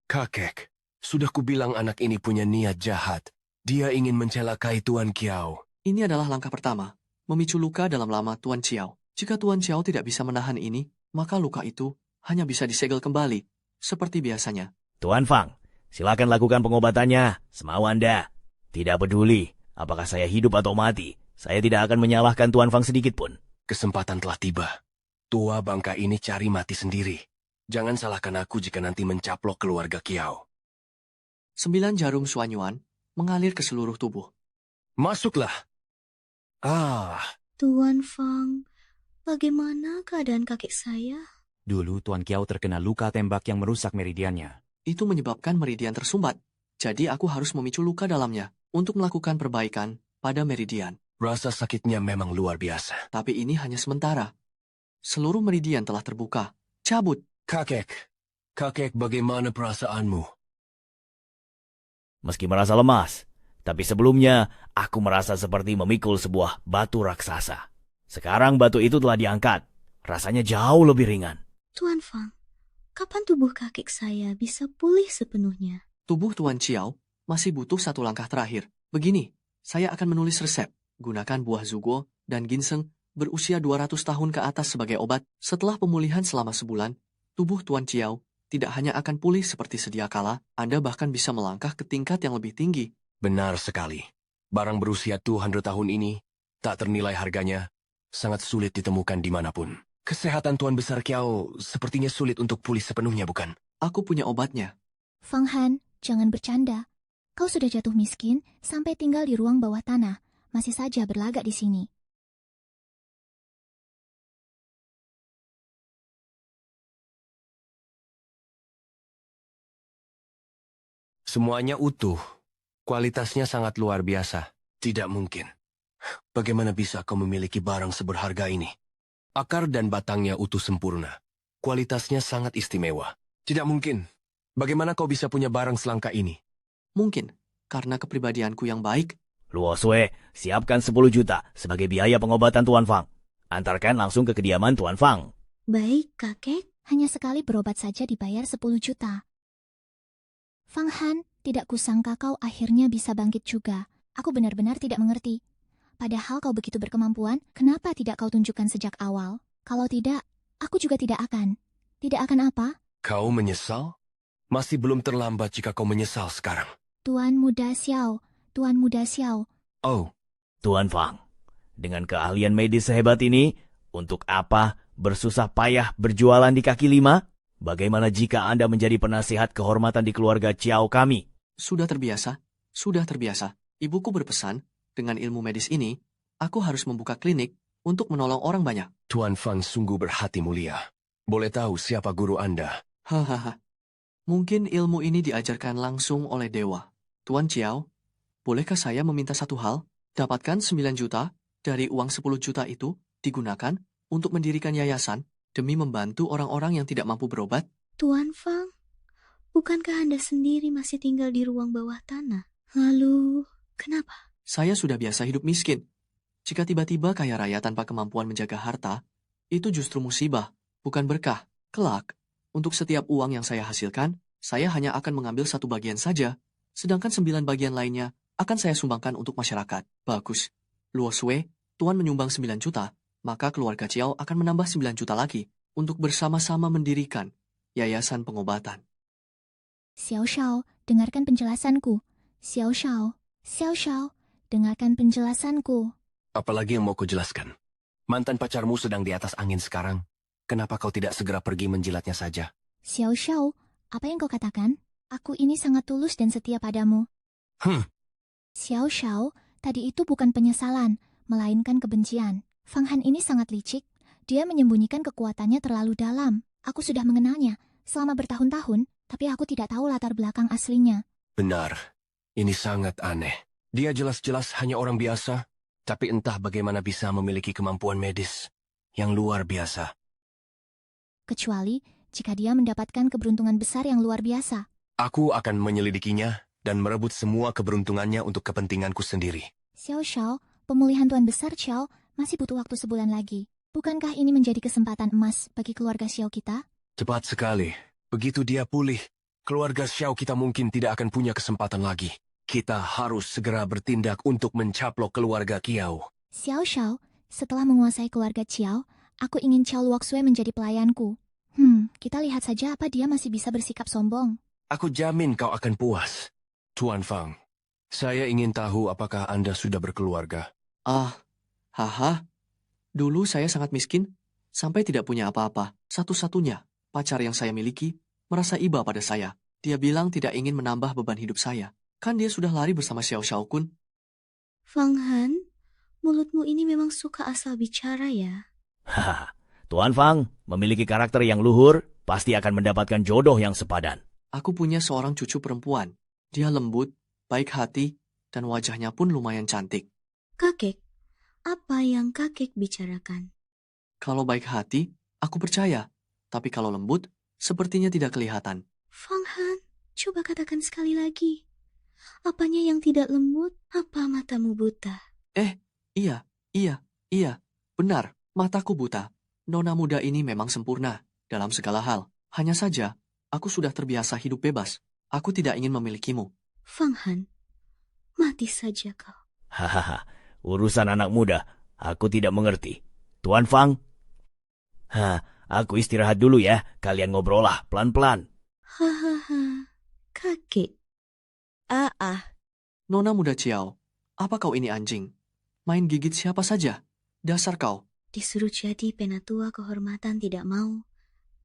Kakek, sudah kubilang anak ini punya niat jahat. Dia ingin mencelakai Tuan Kiao. Ini adalah langkah pertama, memicu luka dalam lama Tuan Chiao. Jika Tuan Chiao tidak bisa menahan ini, maka luka itu hanya bisa disegel kembali, seperti biasanya. Tuan Fang, silakan lakukan pengobatannya, semau Anda. Tidak peduli apakah saya hidup atau mati, saya tidak akan menyalahkan Tuan Fang sedikit pun. Kesempatan telah tiba. Tua bangka ini cari mati sendiri. Jangan salahkan aku jika nanti mencaplok keluarga Kiao. 9 jarum suanyuan mengalir ke seluruh tubuh. Masuklah. Tuan Fang, bagaimana keadaan kakek saya? Dulu Tuan Kiao terkena luka tembak yang merusak meridiannya. Itu menyebabkan meridian tersumbat. Jadi aku harus memicu luka dalamnya untuk melakukan perbaikan pada meridian. Rasa sakitnya memang luar biasa. Tapi ini hanya sementara. Seluruh meridian telah terbuka. Cabut. Kakek, bagaimana perasaanmu? Meski merasa lemas, tapi sebelumnya aku merasa seperti memikul sebuah batu raksasa. Sekarang batu itu telah diangkat. Rasanya jauh lebih ringan. Tuan Fang, kapan tubuh kakek saya bisa pulih sepenuhnya? Tubuh Tuan Chiao masih butuh 1 langkah terakhir. Begini, saya akan menulis resep. Gunakan buah zugo dan ginseng berusia 200 tahun ke atas sebagai obat. Setelah pemulihan selama sebulan, tubuh Tuan Chiao tidak hanya akan pulih seperti sedia kala, Anda bahkan bisa melangkah ke tingkat yang lebih tinggi. Benar sekali. Barang berusia 200 tahun ini tak ternilai harganya, sangat sulit ditemukan dimanapun. Kesehatan Tuan Besar Kiao sepertinya sulit untuk pulih sepenuhnya, bukan? Aku punya obatnya. Fang Han, jangan bercanda. Kau sudah jatuh miskin sampai tinggal di ruang bawah tanah. Masih saja berlagak di sini. Semuanya utuh. Kualitasnya sangat luar biasa. Tidak mungkin. Bagaimana bisa kau memiliki barang seberharga ini? Akar dan batangnya utuh sempurna. Kualitasnya sangat istimewa. Tidak mungkin. Bagaimana kau bisa punya barang selangka ini? Mungkin, karena kepribadianku yang baik. Luo Sui, siapkan 10 juta sebagai biaya pengobatan Tuan Fang. Antarkan langsung ke kediaman Tuan Fang. Baik, kakek. Hanya sekali berobat saja dibayar 10 juta. Fang Han, tidak kusangka kau akhirnya bisa bangkit juga. Aku benar-benar tidak mengerti. Padahal kau begitu berkemampuan, kenapa tidak kau tunjukkan sejak awal? Kalau tidak, aku juga tidak akan. Tidak akan apa? Kau menyesal? Masih belum terlambat jika kau menyesal sekarang. Tuan Muda Xiao, Tuan Muda Xiao. Oh, Tuan Fang, dengan keahlian medis sehebat ini, untuk apa bersusah payah berjualan di kaki 5? Bagaimana jika Anda menjadi penasihat kehormatan di keluarga Chiao kami? Sudah terbiasa. Ibuku berpesan, dengan ilmu medis ini, aku harus membuka klinik untuk menolong orang banyak. Tuan Fang sungguh berhati mulia. Boleh tahu siapa guru Anda? Hahaha. Mungkin ilmu ini diajarkan langsung oleh dewa. Tuan Chiao, bolehkah saya meminta satu hal? Dapatkan 9 juta dari uang 10 juta itu digunakan untuk mendirikan yayasan demi membantu orang-orang yang tidak mampu berobat. Tuan Fang, bukankah Anda sendiri masih tinggal di ruang bawah tanah? Lalu, kenapa? Saya sudah biasa hidup miskin. Jika tiba-tiba kaya raya tanpa kemampuan menjaga harta, itu justru musibah, bukan berkah. Kelak, untuk setiap uang yang saya hasilkan, saya hanya akan mengambil 1 bagian saja, sedangkan 9 bagian lainnya akan saya sumbangkan untuk masyarakat. Bagus. Luo Sui, Tuan menyumbang 9 juta, maka keluarga Chiao akan menambah 9 juta lagi untuk bersama-sama mendirikan yayasan pengobatan. Xiao Shao, dengarkan penjelasanku. Xiao Shao, dengarkan penjelasanku. Apalagi yang mau kau jelaskan? Mantan pacarmu sedang di atas angin sekarang. Kenapa kau tidak segera pergi menjilatnya saja? Xiao Shao, apa yang kau katakan? Aku ini sangat tulus dan setia padamu. Xiao Shao, tadi itu bukan penyesalan, melainkan kebencian. Fang Han ini sangat licik. Dia menyembunyikan kekuatannya terlalu dalam. Aku sudah mengenalnya selama bertahun-tahun, tapi aku tidak tahu latar belakang aslinya. Benar, ini sangat aneh. Dia jelas-jelas hanya orang biasa, tapi entah bagaimana bisa memiliki kemampuan medis yang luar biasa. Kecuali jika dia mendapatkan keberuntungan besar yang luar biasa. Aku akan menyelidikinya dan merebut semua keberuntungannya untuk kepentinganku sendiri. Xiao Xiao, pemulihan Tuan Besar Xiao masih butuh waktu sebulan lagi. Bukankah ini menjadi kesempatan emas bagi keluarga Xiao kita? Cepat sekali. Begitu dia pulih, keluarga Xiao kita mungkin tidak akan punya kesempatan lagi. Kita harus segera bertindak untuk mencaplok keluarga Kiao. Xiao Xiao, setelah menguasai keluarga Xiao, aku ingin Xiao Luoxue menjadi pelayanku. Kita lihat saja apa dia masih bisa bersikap sombong. Aku jamin kau akan puas. Tuan Fang, saya ingin tahu apakah Anda sudah berkeluarga. Haha. Dulu saya sangat miskin, sampai tidak punya apa-apa. Satu-satunya pacar yang saya miliki merasa iba pada saya. Dia bilang tidak ingin menambah beban hidup saya. Kan dia sudah lari bersama Xiao Xiao Kun. Fang Han, mulutmu ini memang suka asal bicara ya. Haha, Tuan Fang memiliki karakter yang luhur, pasti akan mendapatkan jodoh yang sepadan. Aku punya seorang cucu perempuan. Dia lembut, baik hati, dan wajahnya pun lumayan cantik. Kakek, apa yang kakek bicarakan? Kalau baik hati, aku percaya. Tapi kalau lembut, sepertinya tidak kelihatan. Fang Han, coba katakan sekali lagi. Apanya yang tidak lembut? Apa matamu buta? Iya, benar, mataku buta. Nona muda ini memang sempurna dalam segala hal. Hanya saja, aku sudah terbiasa hidup bebas. Aku tidak ingin memilikimu. Fang Han, mati saja kau. Hahaha, urusan anak muda, aku tidak mengerti. Tuan Fang? Aku istirahat dulu ya, kalian ngobrol lah pelan-pelan. Hahaha, kakek. Nona muda Ciao, apa kau ini anjing? Main gigit siapa saja? Dasar kau. Disuruh jadi penatua kehormatan tidak mau.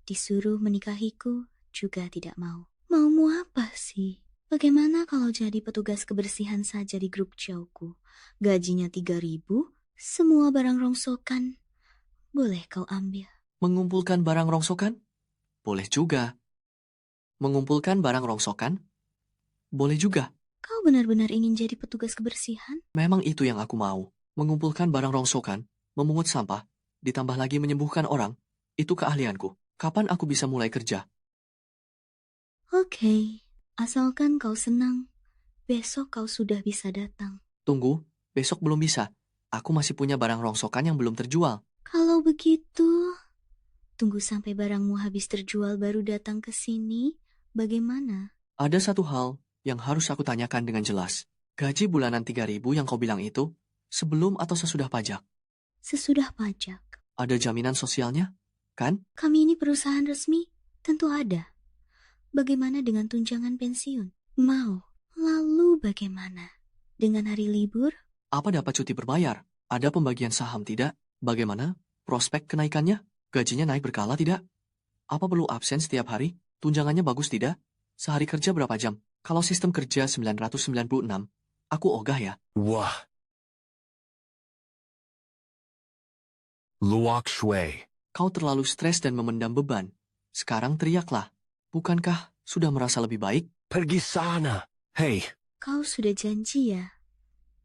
Disuruh menikahiku juga tidak mau. Maumu apa sih? Bagaimana kalau jadi petugas kebersihan saja di grup Ciaoku? Gajinya 3.000, semua barang rongsokan. Boleh kau ambil. Mengumpulkan barang rongsokan? Boleh juga. Mengumpulkan barang rongsokan? Boleh juga. Kau benar-benar ingin jadi petugas kebersihan? Memang itu yang aku mau. Mengumpulkan barang rongsokan, memungut sampah, ditambah lagi menyembuhkan orang. Itu keahlianku. Kapan aku bisa mulai kerja? Oke, asalkan kau senang. Besok kau sudah bisa datang. Tunggu, besok belum bisa. Aku masih punya barang rongsokan yang belum terjual. Kalau begitu, tunggu sampai barangmu habis terjual baru datang ke sini. Bagaimana? Ada satu hal yang harus aku tanyakan dengan jelas. Gaji bulanan 3.000 yang kau bilang itu, sebelum atau sesudah pajak? Sesudah pajak. Ada jaminan sosialnya? Kan? Kami ini perusahaan resmi, tentu ada. Bagaimana dengan tunjangan pensiun? Mau. Lalu bagaimana? Dengan hari libur? Apa dapat cuti berbayar? Ada pembagian saham tidak? Bagaimana? Prospek kenaikannya? Gajinya naik berkala tidak? Apa perlu absen setiap hari? Tunjangannya bagus tidak? Sehari kerja berapa jam? Kalau sistem kerja 996, aku ogah ya. Wah. Luoxue. Kau terlalu stres dan memendam beban. Sekarang teriaklah. Bukankah sudah merasa lebih baik? Pergi sana. Hei, Kau sudah janji ya?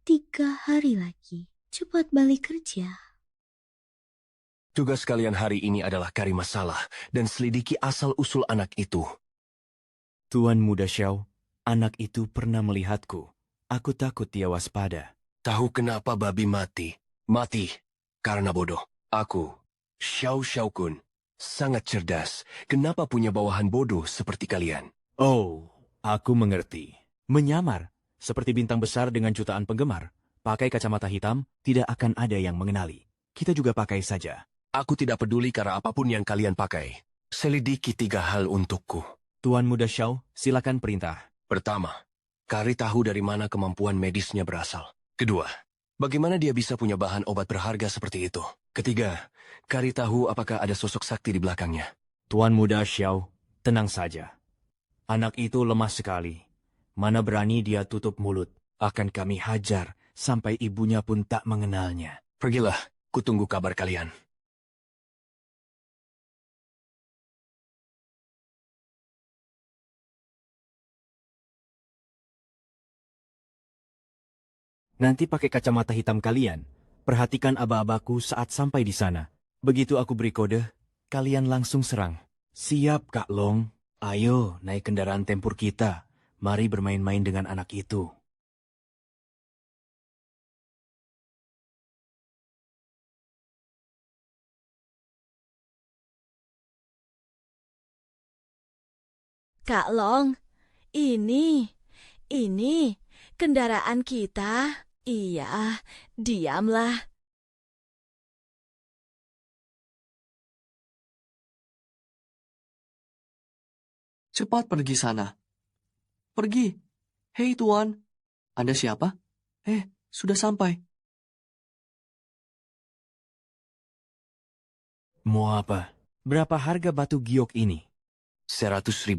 3 hari lagi. Cepat balik kerja. tugas kalian hari ini adalah cari masalah dan selidiki asal-usul anak itu. Tuan Muda Xiao, anak itu pernah melihatku. Aku takut dia waspada. Tahu kenapa babi mati? Mati karena bodoh. Aku, Xiao Xiao Kun, sangat cerdas. Kenapa punya bawahan bodoh seperti kalian? Oh, aku mengerti. Menyamar, seperti bintang besar dengan jutaan penggemar. Pakai kacamata hitam, tidak akan ada yang mengenali. Kita juga pakai saja. Aku tidak peduli karena apapun yang kalian pakai. Selidiki 3 hal untukku. Tuan Muda Xiao, silakan perintah. Pertama, cari tahu dari mana kemampuan medisnya berasal. Kedua, bagaimana dia bisa punya bahan obat berharga seperti itu. Ketiga, cari tahu apakah ada sosok sakti di belakangnya. Tuan Muda Xiao, tenang saja. Anak itu lemah sekali. Mana berani dia tutup mulut. Akan kami hajar sampai ibunya pun tak mengenalnya. Pergilah, kutunggu kabar kalian. Nanti pakai kacamata hitam kalian. Perhatikan aba-abaku saat sampai di sana. Begitu aku beri kode, kalian langsung serang. Siap, Kak Long. Ayo, naik kendaraan tempur kita. Mari bermain-main dengan anak itu. Kak Long, ini kendaraan kita. Iya, diamlah. Cepat pergi sana. Pergi. Hei Tuan, Anda siapa? Sudah sampai. Mau apa? Berapa harga batu giok ini? 100.000.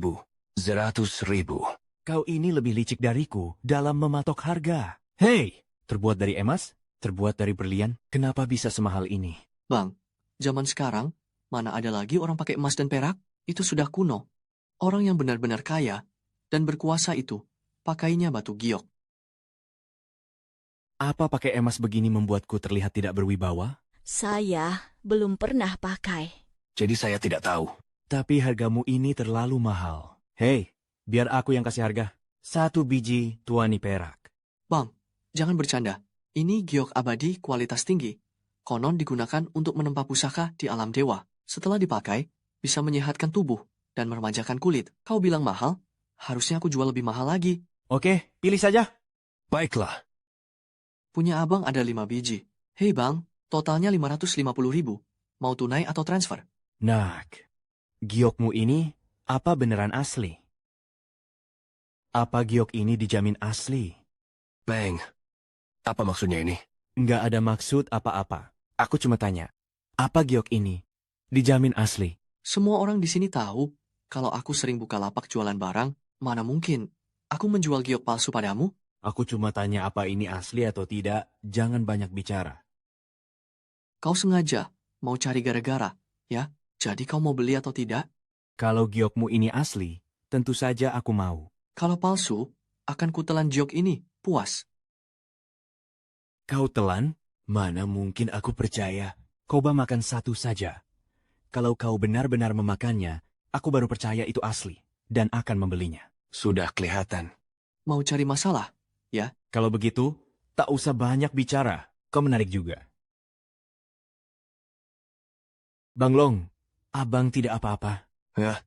100.000. Kau ini lebih licik dariku dalam mematok harga. Hei, terbuat dari emas? Terbuat dari berlian? Kenapa bisa semahal ini? Bang, zaman sekarang, mana ada lagi orang pakai emas dan perak? Itu sudah kuno. Orang yang benar-benar kaya dan berkuasa itu, pakainya batu giok. Apa pakai emas begini membuatku terlihat tidak berwibawa? Saya belum pernah pakai. Jadi saya tidak tahu. Tapi hargamu ini terlalu mahal. Hei, biar aku yang kasih harga. 1 biji tuani perak. Bang, jangan bercanda. Ini giok abadi kualitas tinggi. Konon digunakan untuk menempa pusaka di alam dewa. Setelah dipakai, bisa menyehatkan tubuh dan meremajakan kulit. Kau bilang mahal? Harusnya aku jual lebih mahal lagi. Oke, pilih saja. Baiklah. Punya abang ada 5 biji. Hei bang, totalnya 550.000. Mau tunai atau transfer? Nak, giokmu ini apa beneran asli? Apa giok ini dijamin asli? Bang, apa maksudnya ini? Nggak ada maksud apa-apa. Aku cuma tanya, apa giok ini dijamin asli? Semua orang di sini tahu kalau aku sering buka lapak jualan barang. Mana mungkin aku menjual giok palsu padamu? Aku cuma tanya apa ini asli atau tidak, jangan banyak bicara. Kau sengaja mau cari gara-gara, ya? Jadi kau mau beli atau tidak? Kalau giokmu ini asli, tentu saja aku mau. Kalau palsu, akan kutelan giok ini. Puas. Kau telan? Mana mungkin aku percaya. Coba makan satu saja. Kalau kau benar-benar memakannya, aku baru percaya itu asli dan akan membelinya. Sudah kelihatan. Mau cari masalah, ya? Kalau begitu, tak usah banyak bicara. Kau menarik juga. Bang Long, abang tidak apa-apa. Ya,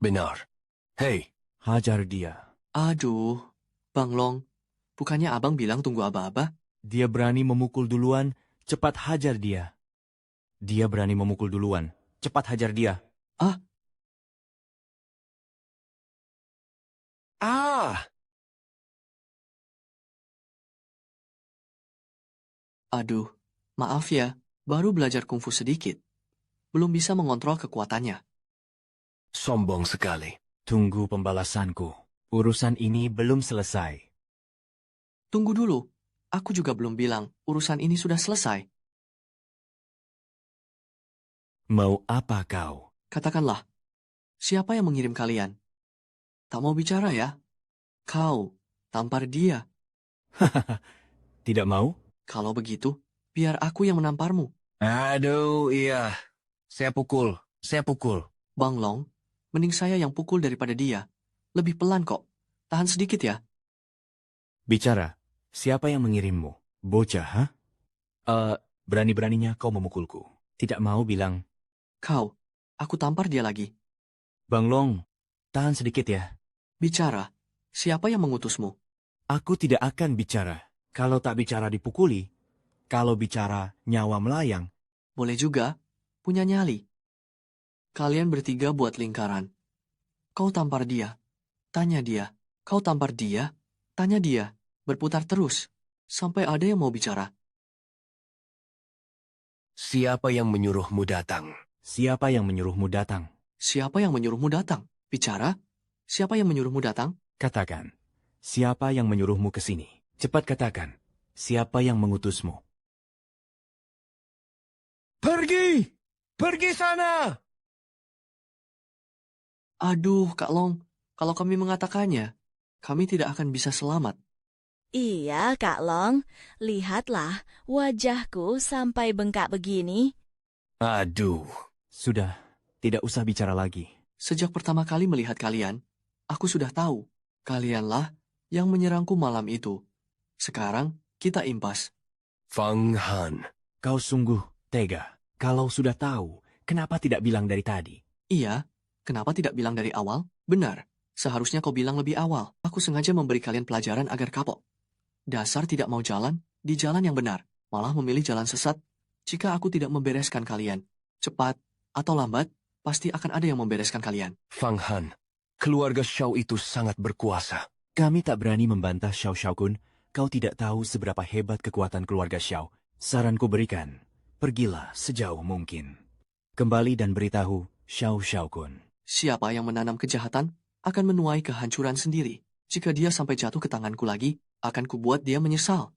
benar. Hei, Hajar dia. Aduh, Bang Long, bukannya abang bilang tunggu aba-aba? Dia berani memukul duluan, cepat hajar dia. Dia berani memukul duluan, cepat hajar dia. Ah! Aduh, maaf ya, baru belajar kungfu sedikit. Belum bisa mengontrol kekuatannya. Sombong sekali. Tunggu pembalasanku. Urusan ini belum selesai. Tunggu dulu, aku juga belum bilang urusan ini sudah selesai. Mau apa kau? Katakanlah, siapa yang mengirim kalian? Tak mau bicara ya? Kau, tampar dia. Tidak mau? Kalau begitu, biar aku yang menamparmu. Aduh, iya. Saya pukul. Bang Long, mending saya yang pukul daripada dia. Lebih pelan kok. Tahan sedikit ya. Bicara, siapa yang mengirimmu? Bocah, ha? Berani-beraninya kau memukulku. Tidak mau bilang, Kau, aku tampar dia lagi. Bang Long, tahan sedikit ya. Bicara, siapa yang mengutusmu? Aku tidak akan bicara. Kalau tak bicara dipukuli. Kalau bicara nyawa melayang. Boleh juga, punya nyali. Kalian bertiga buat lingkaran. Kau tampar dia, tanya dia. Kau tampar dia, tanya dia. Berputar terus, sampai ada yang mau bicara. Siapa yang menyuruhmu datang? Siapa yang menyuruhmu datang? Siapa yang menyuruhmu datang? Bicara, siapa yang menyuruhmu datang? Katakan, siapa yang menyuruhmu ke sini? Cepat katakan, siapa yang mengutusmu? Pergi! Pergi sana! Aduh, Kak Long, kalau kami mengatakannya, kami tidak akan bisa selamat. Iya, Kak Long. Lihatlah, wajahku sampai bengkak begini. Aduh, Sudah, tidak usah bicara lagi. Sejak pertama kali melihat kalian, aku sudah tahu. Kalianlah yang menyerangku malam itu. Sekarang, kita impas. Fang Han. Kau sungguh tega. Kalau sudah tahu, kenapa tidak bilang dari tadi? Iya, kenapa tidak bilang dari awal? Benar, seharusnya kau bilang lebih awal. Aku sengaja memberi kalian pelajaran agar kapok. Dasar tidak mau jalan di jalan yang benar, malah memilih jalan sesat. Jika aku tidak membereskan kalian, cepat atau lambat, pasti akan ada yang membereskan kalian. Fang Han, keluarga Xiao itu sangat berkuasa. Kami tak berani membantah Xiao Xiao-kun. Kau tidak tahu seberapa hebat kekuatan keluarga Xiao. Saranku berikan, pergilah sejauh mungkin. Kembali dan beritahu Xiao Xiao-kun. Siapa yang menanam kejahatan akan menuai kehancuran sendiri. Jika dia sampai jatuh ke tanganku lagi, akan kubuat dia menyesal.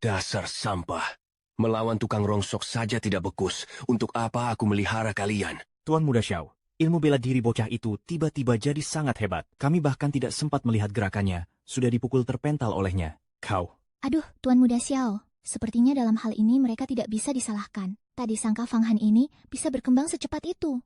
Dasar sampah. Melawan tukang rongsok saja tidak bekus. Untuk apa aku melihara kalian? Tuan Muda Xiao, ilmu bela diri bocah itu tiba-tiba jadi sangat hebat. Kami bahkan tidak sempat melihat gerakannya, sudah dipukul terpental olehnya. Kau, Aduh, Tuan Muda Xiao. Sepertinya dalam hal ini mereka tidak bisa disalahkan. Tak disangka Fang Han ini bisa berkembang secepat itu.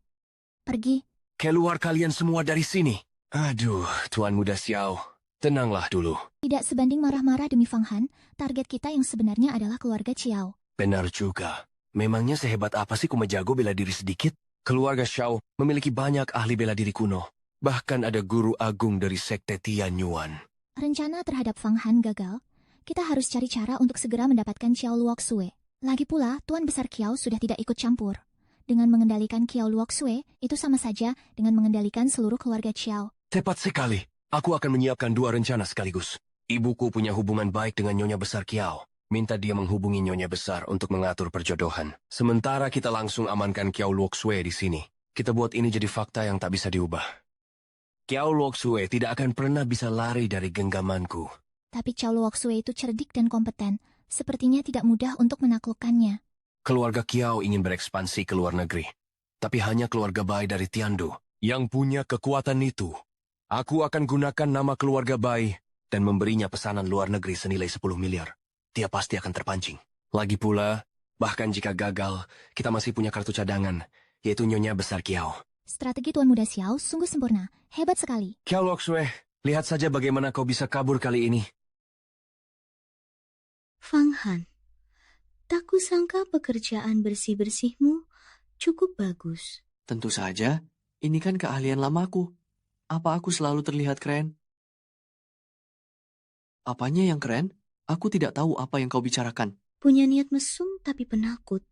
Pergi. Keluar kalian semua dari sini. Aduh, Tuan Muda Xiao. Tenanglah dulu. Tidak sebanding marah-marah demi Fang Han, target kita yang sebenarnya adalah keluarga Xiao. Benar juga. Memangnya sehebat apa sih Kumajago bela diri sedikit? Keluarga Xiao memiliki banyak ahli bela diri kuno. Bahkan ada guru agung dari sekte Tianyuan. Rencana terhadap Fang Han gagal. Kita harus cari cara untuk segera mendapatkan Xiao Luoxue. Lagi pula, Tuan Besar Kiao sudah tidak ikut campur. Dengan mengendalikan Xiao Luoxue, itu sama saja dengan mengendalikan seluruh keluarga Xiao. Tepat sekali. Aku akan menyiapkan dua rencana sekaligus. Ibuku punya hubungan baik dengan Nyonya Besar Kiao. Minta dia menghubungi Nyonya Besar untuk mengatur perjodohan. Sementara kita langsung amankan Xiao Luoxue di sini. Kita buat ini jadi fakta yang tak bisa diubah. Xiao Luoxue tidak akan pernah bisa lari dari genggamanku. Tapi Xiao Luoxue itu cerdik dan kompeten. Sepertinya tidak mudah untuk menaklukkannya. Keluarga Kiao ingin berekspansi ke luar negeri. Tapi hanya keluarga Bai dari Tiandu yang punya kekuatan itu. Aku akan gunakan nama keluarga Bai dan memberinya pesanan luar negeri senilai 10 miliar. Dia pasti akan terpancing. Lagi pula, bahkan jika gagal, kita masih punya kartu cadangan, yaitu Nyonya Besar Kiao. Strategi Tuan Muda Xiao sungguh sempurna. Hebat sekali. Xiao Luoxue, lihat saja bagaimana kau bisa kabur kali ini. Fang Han, tak kusangka pekerjaan bersih-bersihmu cukup bagus. Tentu saja, ini kan keahlian lamaku. Apa aku selalu terlihat keren? Apanya yang keren? Aku tidak tahu apa yang kau bicarakan. Punya niat mesum tapi penakut.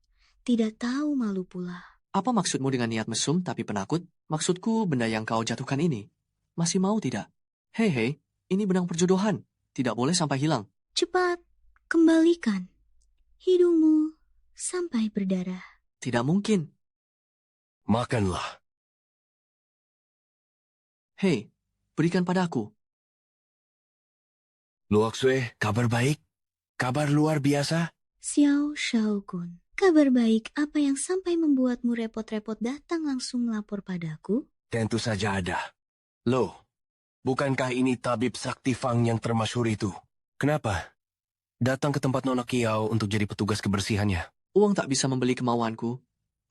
Tidak tahu malu pula. Apa maksudmu dengan niat mesum tapi penakut? Maksudku benda yang kau jatuhkan ini. Masih mau tidak? Hei, ini benang perjodohan. Tidak boleh sampai hilang. Cepat, kembalikan. Hidungmu sampai berdarah. Tidak mungkin. Makanlah. Hei, berikan padaku. Luoxue, kabar baik? Kabar luar biasa? Xiao Xiao-kun, kabar baik apa yang sampai membuatmu repot-repot datang langsung melapor padaku? Tentu saja ada. Loh, bukankah ini tabib sakti Fang yang termasyhur itu? Kenapa? Datang ke tempat Nona Kiao untuk jadi petugas kebersihannya. Uang tak bisa membeli kemauanku.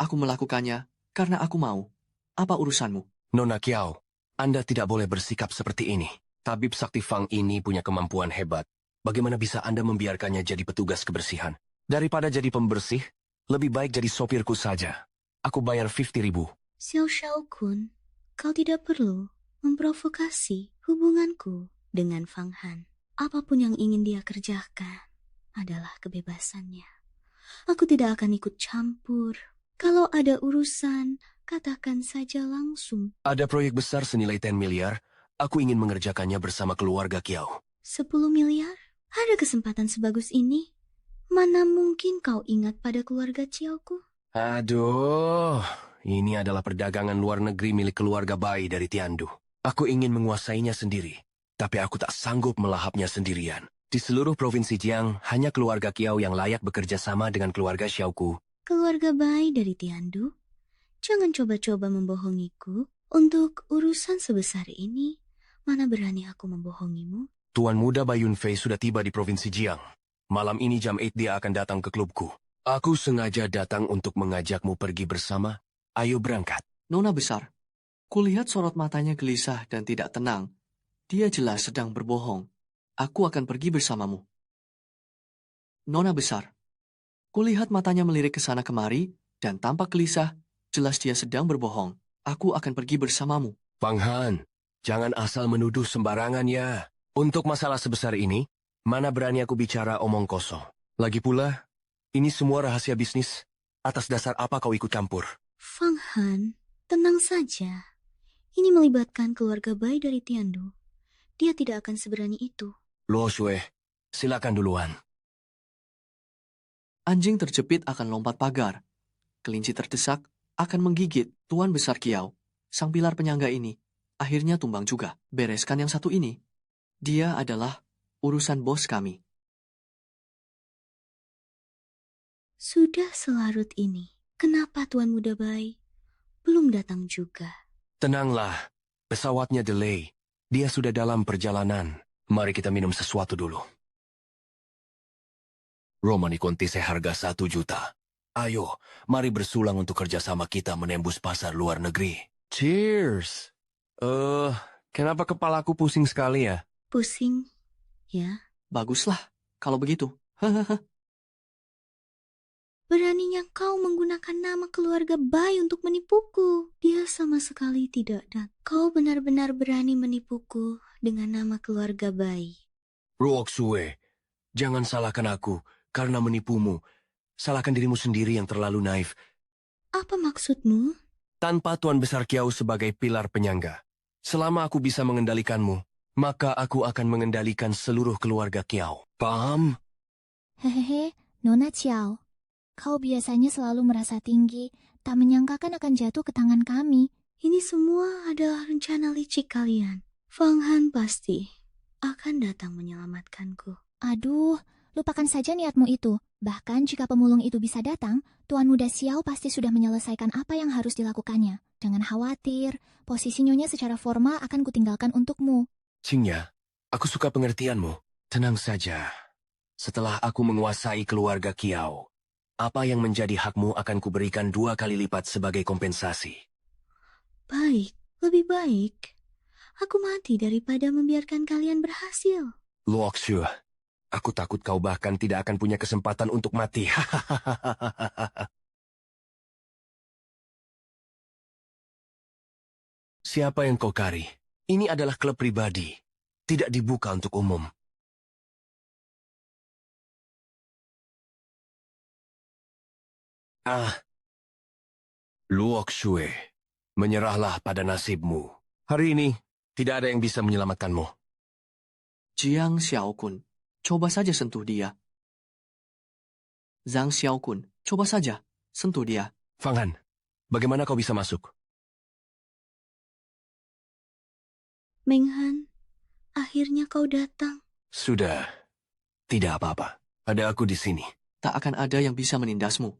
Aku melakukannya karena aku mau. Apa urusanmu? Nona Kiao, Anda tidak boleh bersikap seperti ini. Tabib sakti Fang ini punya kemampuan hebat. Bagaimana bisa Anda membiarkannya jadi petugas kebersihan? Daripada jadi pembersih, lebih baik jadi sopirku saja. Aku bayar 50.000. Xiao Xiao-kun, kau tidak perlu memprovokasi hubunganku dengan Fang Han. Apapun yang ingin dia kerjakan adalah kebebasannya. Aku tidak akan ikut campur. Kalau ada urusan, katakan saja langsung. Ada proyek besar senilai 10 miliar. Aku ingin mengerjakannya bersama keluarga Kiao. 10 miliar? Ada kesempatan sebagus ini? Mana mungkin kau ingat pada keluarga Ciaoku? Aduh, ini adalah perdagangan luar negeri milik keluarga Bai dari Tiandu. Aku ingin menguasainya sendiri, tapi aku tak sanggup melahapnya sendirian. Di seluruh provinsi Jiang, hanya keluarga Kiao yang layak bekerja sama dengan keluarga Xiaoku. Keluarga Bai dari Tiandu? Jangan coba-coba membohongiku. Untuk urusan sebesar ini, mana berani aku membohongimu? Tuan Muda Bayun Fei sudah tiba di Provinsi Jiang. Malam ini jam 8 dia akan datang ke klubku. Aku sengaja datang untuk mengajakmu pergi bersama. Ayo berangkat. Nona besar, kulihat sorot matanya gelisah dan tidak tenang. Dia jelas sedang berbohong. Aku akan pergi bersamamu. Nona besar, kulihat matanya melirik ke sana kemari dan tampak gelisah. Jelas dia sedang berbohong. Aku akan pergi bersamamu. Fang Han, jangan asal menuduh sembarangan ya. Untuk masalah sebesar ini, mana berani aku bicara omong kosong. Lagi pula, ini semua rahasia bisnis. Atas dasar apa kau ikut campur? Fang Han, tenang saja. Ini melibatkan keluarga Bai dari Tiandu. Dia tidak akan seberani itu. Luo Shui, silakan duluan. Anjing terjepit akan lompat pagar. Kelinci terdesak akan menggigit Tuan Besar Kiau. Sang pilar penyangga ini akhirnya tumbang juga. Bereskan yang satu ini. Dia adalah urusan bos kami. Sudah selarut ini. Kenapa Tuan Muda Bai belum datang juga? Tenanglah, pesawatnya delay. Dia sudah dalam perjalanan. Mari kita minum sesuatu dulu. Romani Conti seharga 1 juta. Ayo, mari bersulang untuk kerjasama kita menembus pasar luar negeri. Cheers! Kenapa kepalaku pusing sekali ya? Pusing, ya? Baguslah, kalau begitu. Hahaha. Beraninya kau menggunakan nama keluarga Bai untuk menipuku. Dia sama sekali tidak dan kau benar-benar berani menipuku dengan nama keluarga Bai. Ruok Sue, jangan salahkan aku karena menipumu. Salahkan dirimu sendiri yang terlalu naif. Apa maksudmu? Tanpa Tuan Besar Kiau sebagai pilar penyangga, selama aku bisa mengendalikanmu, maka aku akan mengendalikan seluruh keluarga Kiau. Paham? Hehehe, Nona Chiao. Kau biasanya selalu merasa tinggi, tak menyangkakan akan jatuh ke tangan kami. Ini semua adalah rencana licik kalian. Fang Han pasti akan datang menyelamatkanku. Aduh, lupakan saja niatmu itu. Bahkan jika pemulung itu bisa datang, Tuan Muda Xiao pasti sudah menyelesaikan apa yang harus dilakukannya. Jangan khawatir, posisi nyonya secara formal akan kutinggalkan untukmu. Qingya, aku suka pengertianmu. Tenang saja. Setelah aku menguasai keluarga Kiau, apa yang menjadi hakmu akan kuberikan 2 kali lipat sebagai kompensasi. Baik, lebih baik. Aku mati daripada membiarkan kalian berhasil. Luok Shu, aku takut kau bahkan tidak akan punya kesempatan untuk mati. Siapa yang kau cari? Ini adalah klub pribadi. Tidak dibuka untuk umum. Luok Shui, menyerahlah pada nasibmu. Hari ini, tidak ada yang bisa menyelamatkanmu. Jiang Xiaokun, coba saja sentuh dia. Zhang Xiaokun, coba saja sentuh dia. Fang Han, bagaimana kau bisa masuk? Meng Han, akhirnya kau datang. Sudah, tidak apa-apa. Ada aku di sini. Tak akan ada yang bisa menindasmu.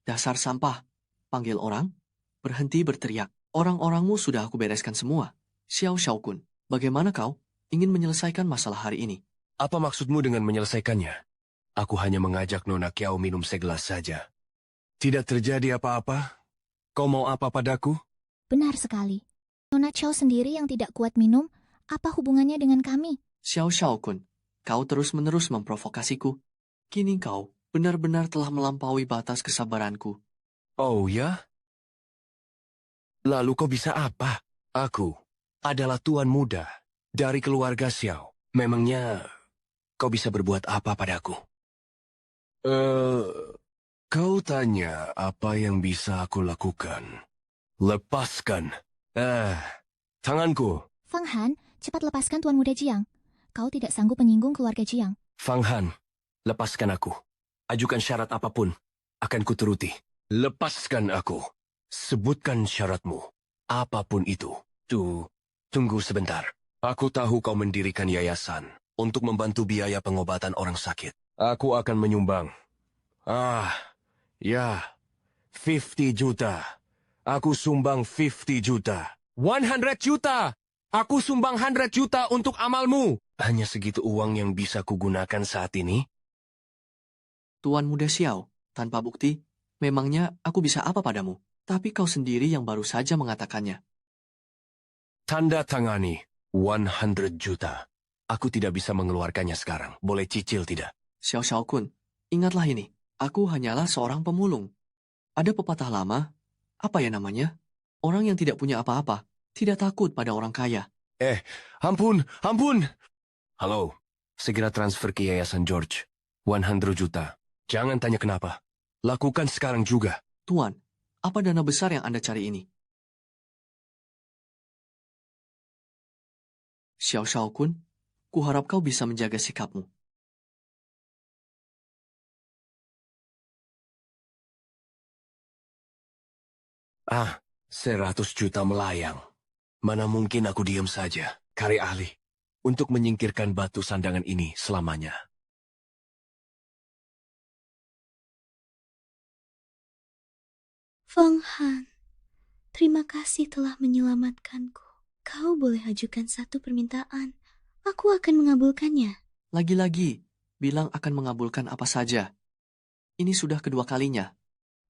Dasar sampah. Panggil orang, berhenti berteriak. Orang-orangmu sudah aku bereskan semua. Xiao Xiaokun, bagaimana kau ingin menyelesaikan masalah hari ini? Apa maksudmu dengan menyelesaikannya? Aku hanya mengajak Nona Kiau minum segelas saja. Tidak terjadi apa-apa? Kau mau apa padaku? Benar sekali. Nona Chiao sendiri yang tidak kuat minum, apa hubungannya dengan kami? Xiao Xiaokun, kau terus-menerus memprovokasiku. Kini kau benar-benar telah melampaui batas kesabaranku. Oh ya? Lalu kau bisa apa? Aku adalah tuan muda dari keluarga Xiao. Memangnya kau bisa berbuat apa padaku? Kau tanya apa yang bisa aku lakukan. Lepaskan. Tanganku. Fang Han, cepat lepaskan Tuan Muda Jiang. Kau tidak sanggup menyinggung keluarga Jiang. Fang Han, lepaskan aku. Ajukan syarat apapun, akan kuturuti. Lepaskan aku. Sebutkan syaratmu. Apapun itu. Tunggu sebentar. Aku tahu kau mendirikan yayasan untuk membantu biaya pengobatan orang sakit. Aku akan menyumbang. 50 juta. Aku sumbang 50 juta. 100 juta. Aku sumbang 100 juta untuk amalmu. Hanya segitu uang yang bisa kugunakan saat ini? Tuan Muda Xiao, tanpa bukti, memangnya aku bisa apa padamu? Tapi kau sendiri yang baru saja mengatakannya. Tanda tangani 100 juta. Aku tidak bisa mengeluarkannya sekarang. Boleh cicil tidak? Xiao Xiao Kun, ingatlah ini. Aku hanyalah seorang pemulung. Ada pepatah lama, apa ya namanya? Orang yang tidak punya apa-apa, tidak takut pada orang kaya. Ampun, ampun! Halo, segera transfer ke Yayasan George. 100 juta. Jangan tanya kenapa. Lakukan sekarang juga. Tuan, apa dana besar yang Anda cari ini? Xiao Xiao Kun, kuharap kau bisa menjaga sikapmu. Ah, 100 juta melayang. Mana mungkin aku diam saja, Kari ahli, untuk menyingkirkan batu sandangan ini selamanya. Feng Han, terima kasih telah menyelamatkanku. Kau boleh ajukan satu permintaan. Aku akan mengabulkannya. Lagi-lagi, bilang akan mengabulkan apa saja. Ini sudah kedua kalinya.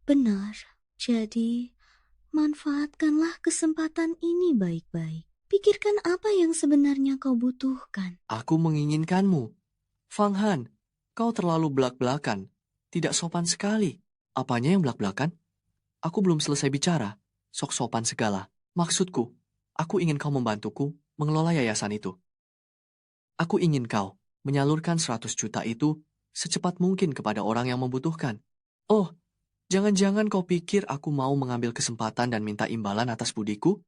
Benar. Jadi, manfaatkanlah kesempatan ini baik-baik. Pikirkan apa yang sebenarnya kau butuhkan. Aku menginginkanmu. Fang Han, kau terlalu belak-belakan. Tidak sopan sekali. Apanya yang belak-belakan? Aku belum selesai bicara. Sok sopan segala. Maksudku, aku ingin kau membantuku mengelola yayasan itu. Aku ingin kau menyalurkan 100 juta itu secepat mungkin kepada orang yang membutuhkan. Oh, jangan-jangan kau pikir aku mau mengambil kesempatan dan minta imbalan atas budiku?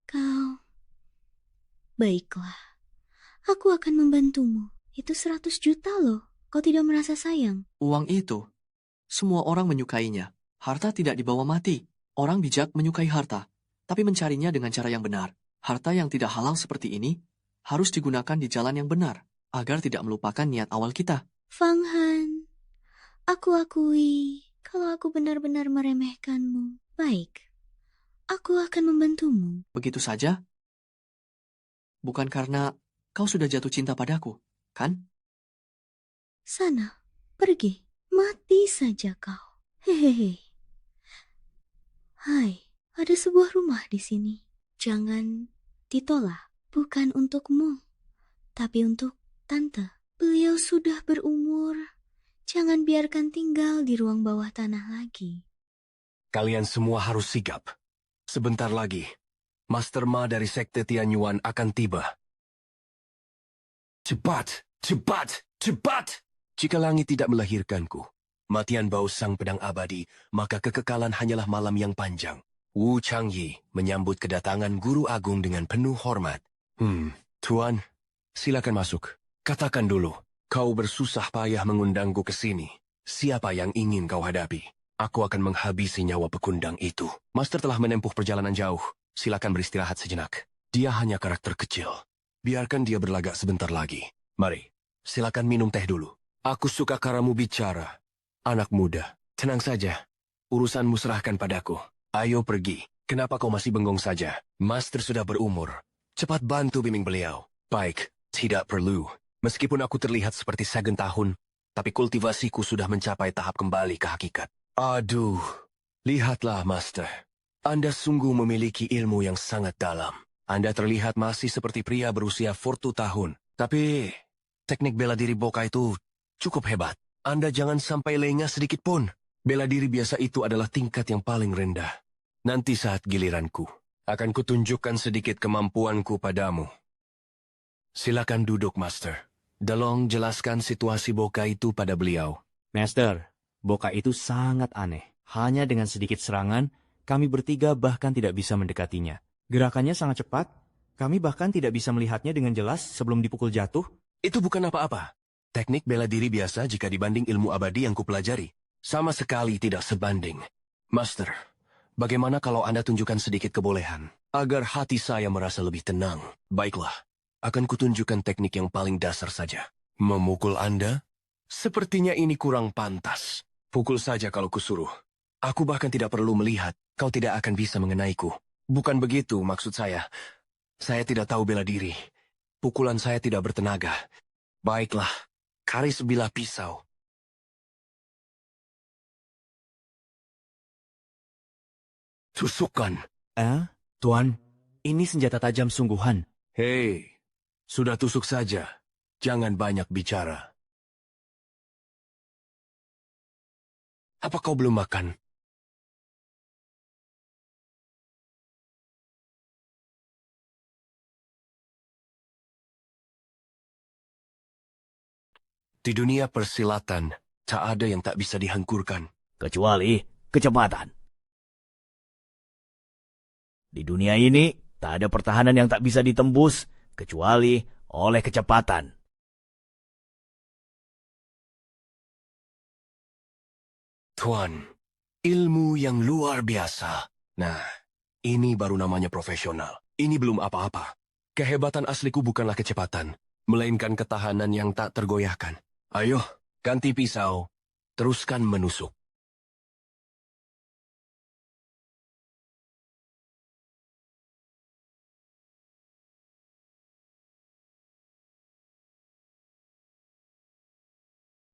Kau... Baiklah. Aku akan membantumu. Itu 100 juta loh. Kau tidak merasa sayang? Uang itu, semua orang menyukainya. Harta tidak dibawa mati. Orang bijak menyukai harta, tapi mencarinya dengan cara yang benar. Harta yang tidak halal seperti ini harus digunakan di jalan yang benar, agar tidak melupakan niat awal kita. Fang Han, aku akui kalau aku benar-benar meremehkanmu. Baik, aku akan membantumu. Begitu saja? Bukan karena kau sudah jatuh cinta padaku, kan? Sana, pergi. Mati saja kau. Hehehe. Hai, ada sebuah rumah di sini. Jangan ditolak. Bukan untukmu, tapi untuk tante. Beliau sudah berumur. Jangan biarkan tinggal di ruang bawah tanah lagi. Kalian semua harus sigap. Sebentar lagi, Master Ma dari Sekte Tianyuan akan tiba. Cepat, cepat, cepat! Jika langit tidak melahirkanku, matian bau sang pedang abadi, maka kekekalan hanyalah malam yang panjang. Wu Changyi menyambut kedatangan Guru Agung dengan penuh hormat. Tuan, silakan masuk. Katakan dulu, kau bersusah payah mengundangku ke sini. Siapa yang ingin kau hadapi? Aku akan menghabisi nyawa pekundang itu. Master telah menempuh perjalanan jauh. Silakan beristirahat sejenak. Dia hanya karakter kecil. Biarkan dia berlagak sebentar lagi. Mari, silakan minum teh dulu. Aku suka karamu bicara. Anak muda, tenang saja. Urusanmu serahkan padaku. Ayo pergi. Kenapa kau masih bengong saja? Master sudah berumur. Cepat bantu bimbing beliau. Baik, tidak perlu. Meskipun aku terlihat seperti Sagan tahun, tapi kultivasiku sudah mencapai tahap kembali ke hakikat. Aduh, lihatlah Master. Anda sungguh memiliki ilmu yang sangat dalam. Anda terlihat masih seperti pria berusia 40 tahun. Tapi, teknik bela diri Boka itu cukup hebat. Anda jangan sampai lengah sedikit pun. Bela diri biasa itu adalah tingkat yang paling rendah. Nanti saat giliranku, akan kutunjukkan sedikit kemampuanku padamu. Silakan duduk, Master. Delong jelaskan situasi Boka itu pada beliau. Master, Boka itu sangat aneh. Hanya dengan sedikit serangan, kami bertiga bahkan tidak bisa mendekatinya. Gerakannya sangat cepat, kami bahkan tidak bisa melihatnya dengan jelas sebelum dipukul jatuh. Itu bukan apa-apa. Teknik bela diri biasa jika dibanding ilmu abadi yang kupelajari. Sama sekali tidak sebanding. Master, bagaimana kalau Anda tunjukkan sedikit kebolehan, agar hati saya merasa lebih tenang? Baiklah, akan kutunjukkan teknik yang paling dasar saja. Memukul Anda? Sepertinya ini kurang pantas. Pukul saja kalau kusuruh. Aku bahkan tidak perlu melihat, kau tidak akan bisa mengenaiku. Bukan begitu maksud saya. Saya tidak tahu bela diri. pukulan saya tidak bertenaga. Baiklah, kari sebilah pisau. Tusukkan. Tuan, ini senjata tajam sungguhan. Hei, sudah tusuk saja. Jangan banyak bicara. Apa kau belum makan? Di dunia persilatan, tak ada yang tak bisa dihangkurkan. Kecuali kecepatan. Di dunia ini, tak ada pertahanan yang tak bisa ditembus, kecuali oleh kecepatan. Tuan, ilmu yang luar biasa. Nah, ini baru namanya profesional. Ini belum apa-apa. Kehebatan asliku bukanlah kecepatan, melainkan ketahanan yang tak tergoyahkan. Ayo, ganti pisau. Teruskan menusuk.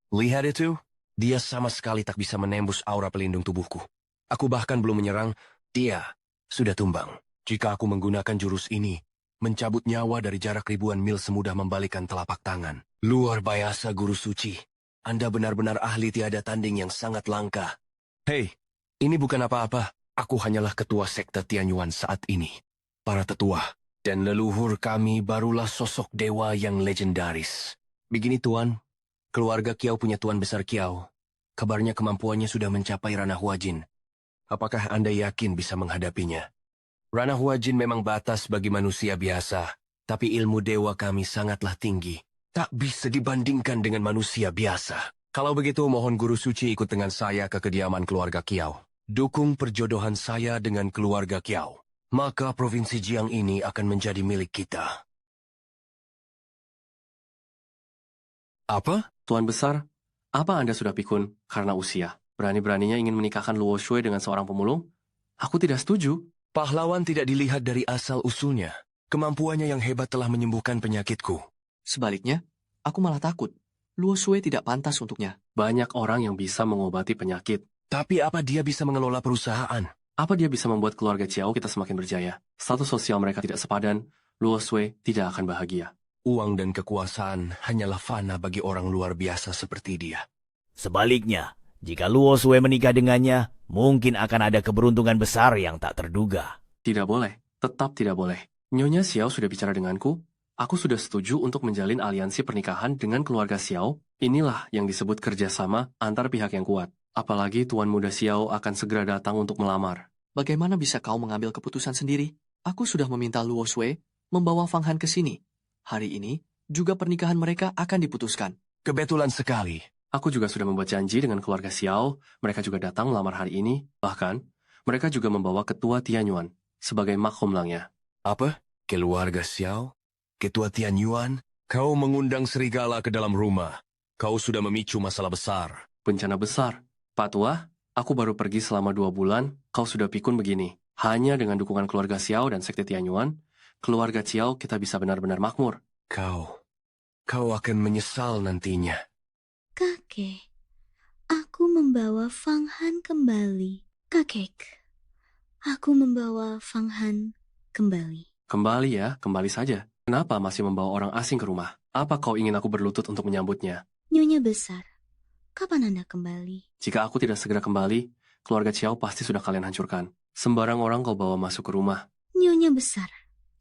Lihat itu? Dia sama sekali tak bisa menembus aura pelindung tubuhku. Aku bahkan belum menyerang, dia sudah tumbang. Jika aku menggunakan jurus ini, mencabut nyawa dari jarak ribuan mil semudah membalikan telapak tangan. Luar biasa, Guru Suci. Anda benar-benar ahli tiada tanding yang sangat langka. Hei, ini bukan apa-apa. Aku hanyalah ketua sekte Tianyuan saat ini. Para tetua dan leluhur kami barulah sosok dewa yang legendaris. Begini, Tuan. Keluarga Kiau punya Tuan Besar Kiau. Kabarnya kemampuannya sudah mencapai Ranah Huajin. Apakah Anda yakin bisa menghadapinya? Ranah Huajin memang batas bagi manusia biasa, tapi ilmu dewa kami sangatlah tinggi. Tak bisa dibandingkan dengan manusia biasa. Kalau begitu, mohon Guru Suci ikut dengan saya ke kediaman keluarga Kiau. Dukung perjodohan saya dengan keluarga Kiau. Maka provinsi Jiang ini akan menjadi milik kita. Apa? Tuan Besar, apa Anda sudah pikun karena usia? Berani-beraninya ingin menikahkan Luo Shui dengan seorang pemulung? Aku tidak setuju. Pahlawan tidak dilihat dari asal-usulnya. Kemampuannya yang hebat telah menyembuhkan penyakitku. Sebaliknya, aku malah takut. Luo Shui tidak pantas untuknya. Banyak orang yang bisa mengobati penyakit. Tapi apa dia bisa mengelola perusahaan? Apa dia bisa membuat keluarga Chiao kita semakin berjaya? Status sosial mereka tidak sepadan, Luo Shui tidak akan bahagia. Uang dan kekuasaan hanyalah fana bagi orang luar biasa seperti dia. Sebaliknya, jika Luo Shui menikah dengannya, mungkin akan ada keberuntungan besar yang tak terduga. Tidak boleh, tetap tidak boleh. Nyonya Xiao sudah bicara denganku. Aku sudah setuju untuk menjalin aliansi pernikahan dengan keluarga Xiao. Inilah yang disebut kerjasama antar pihak yang kuat. Apalagi Tuan Muda Xiao akan segera datang untuk melamar. Bagaimana bisa kau mengambil keputusan sendiri? Aku sudah meminta Luo Shui membawa Fang Han ke sini. Hari ini, juga pernikahan mereka akan diputuskan. Kebetulan sekali. Aku juga sudah membuat janji dengan keluarga Xiao. Mereka juga datang melamar hari ini. Bahkan, mereka juga membawa ketua Tianyuan sebagai makhumlangnya. Apa? Keluarga Xiao? Ketua Tianyuan? Kau mengundang serigala ke dalam rumah. Kau sudah memicu masalah besar. Bencana besar. Pak Tua, aku baru pergi selama 2 bulan, kau sudah pikun begini. Hanya dengan dukungan keluarga Xiao dan sekte Tianyuan, keluarga Xiao kita bisa benar-benar makmur. Kau akan menyesal nantinya. Kakek, aku membawa Fang Han kembali. Kakek, aku membawa Fang Han kembali. Kembali ya, kembali saja. Kenapa masih membawa orang asing ke rumah? Apa kau ingin aku berlutut untuk menyambutnya? Nyonya Besar, kapan Anda kembali? Jika aku tidak segera kembali, keluarga Xiao pasti sudah kalian hancurkan. Sembarang orang kau bawa masuk ke rumah. Nyonya Besar,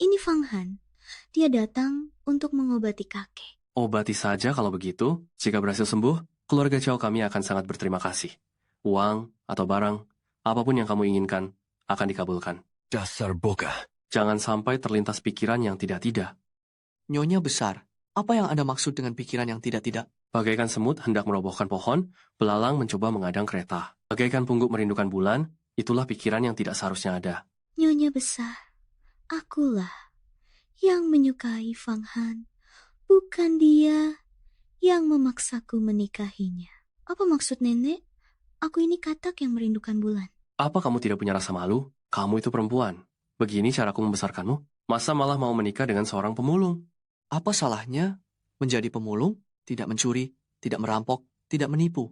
ini Fang Han. Dia datang untuk mengobati kakek. Obati saja kalau begitu. Jika berhasil sembuh, keluarga Xiao kami akan sangat berterima kasih. Uang atau barang, apapun yang kamu inginkan, akan dikabulkan. Dasar boga. Jangan sampai terlintas pikiran yang tidak-tidak. Nyonya Besar, apa yang Anda maksud dengan pikiran yang tidak-tidak? Bagaikan semut hendak merobohkan pohon, belalang mencoba mengadang kereta. Bagaikan pungguk merindukan bulan, itulah pikiran yang tidak seharusnya ada. Nyonya Besar, akulah yang menyukai Fang Han. Bukan dia yang memaksaku menikahinya. Apa maksud nenek? Aku ini katak yang merindukan bulan. Apa kamu tidak punya rasa malu? Kamu itu perempuan. Begini caraku membesarkanmu? Masa malah mau menikah dengan seorang pemulung? Apa salahnya menjadi pemulung, tidak mencuri, tidak merampok, tidak menipu?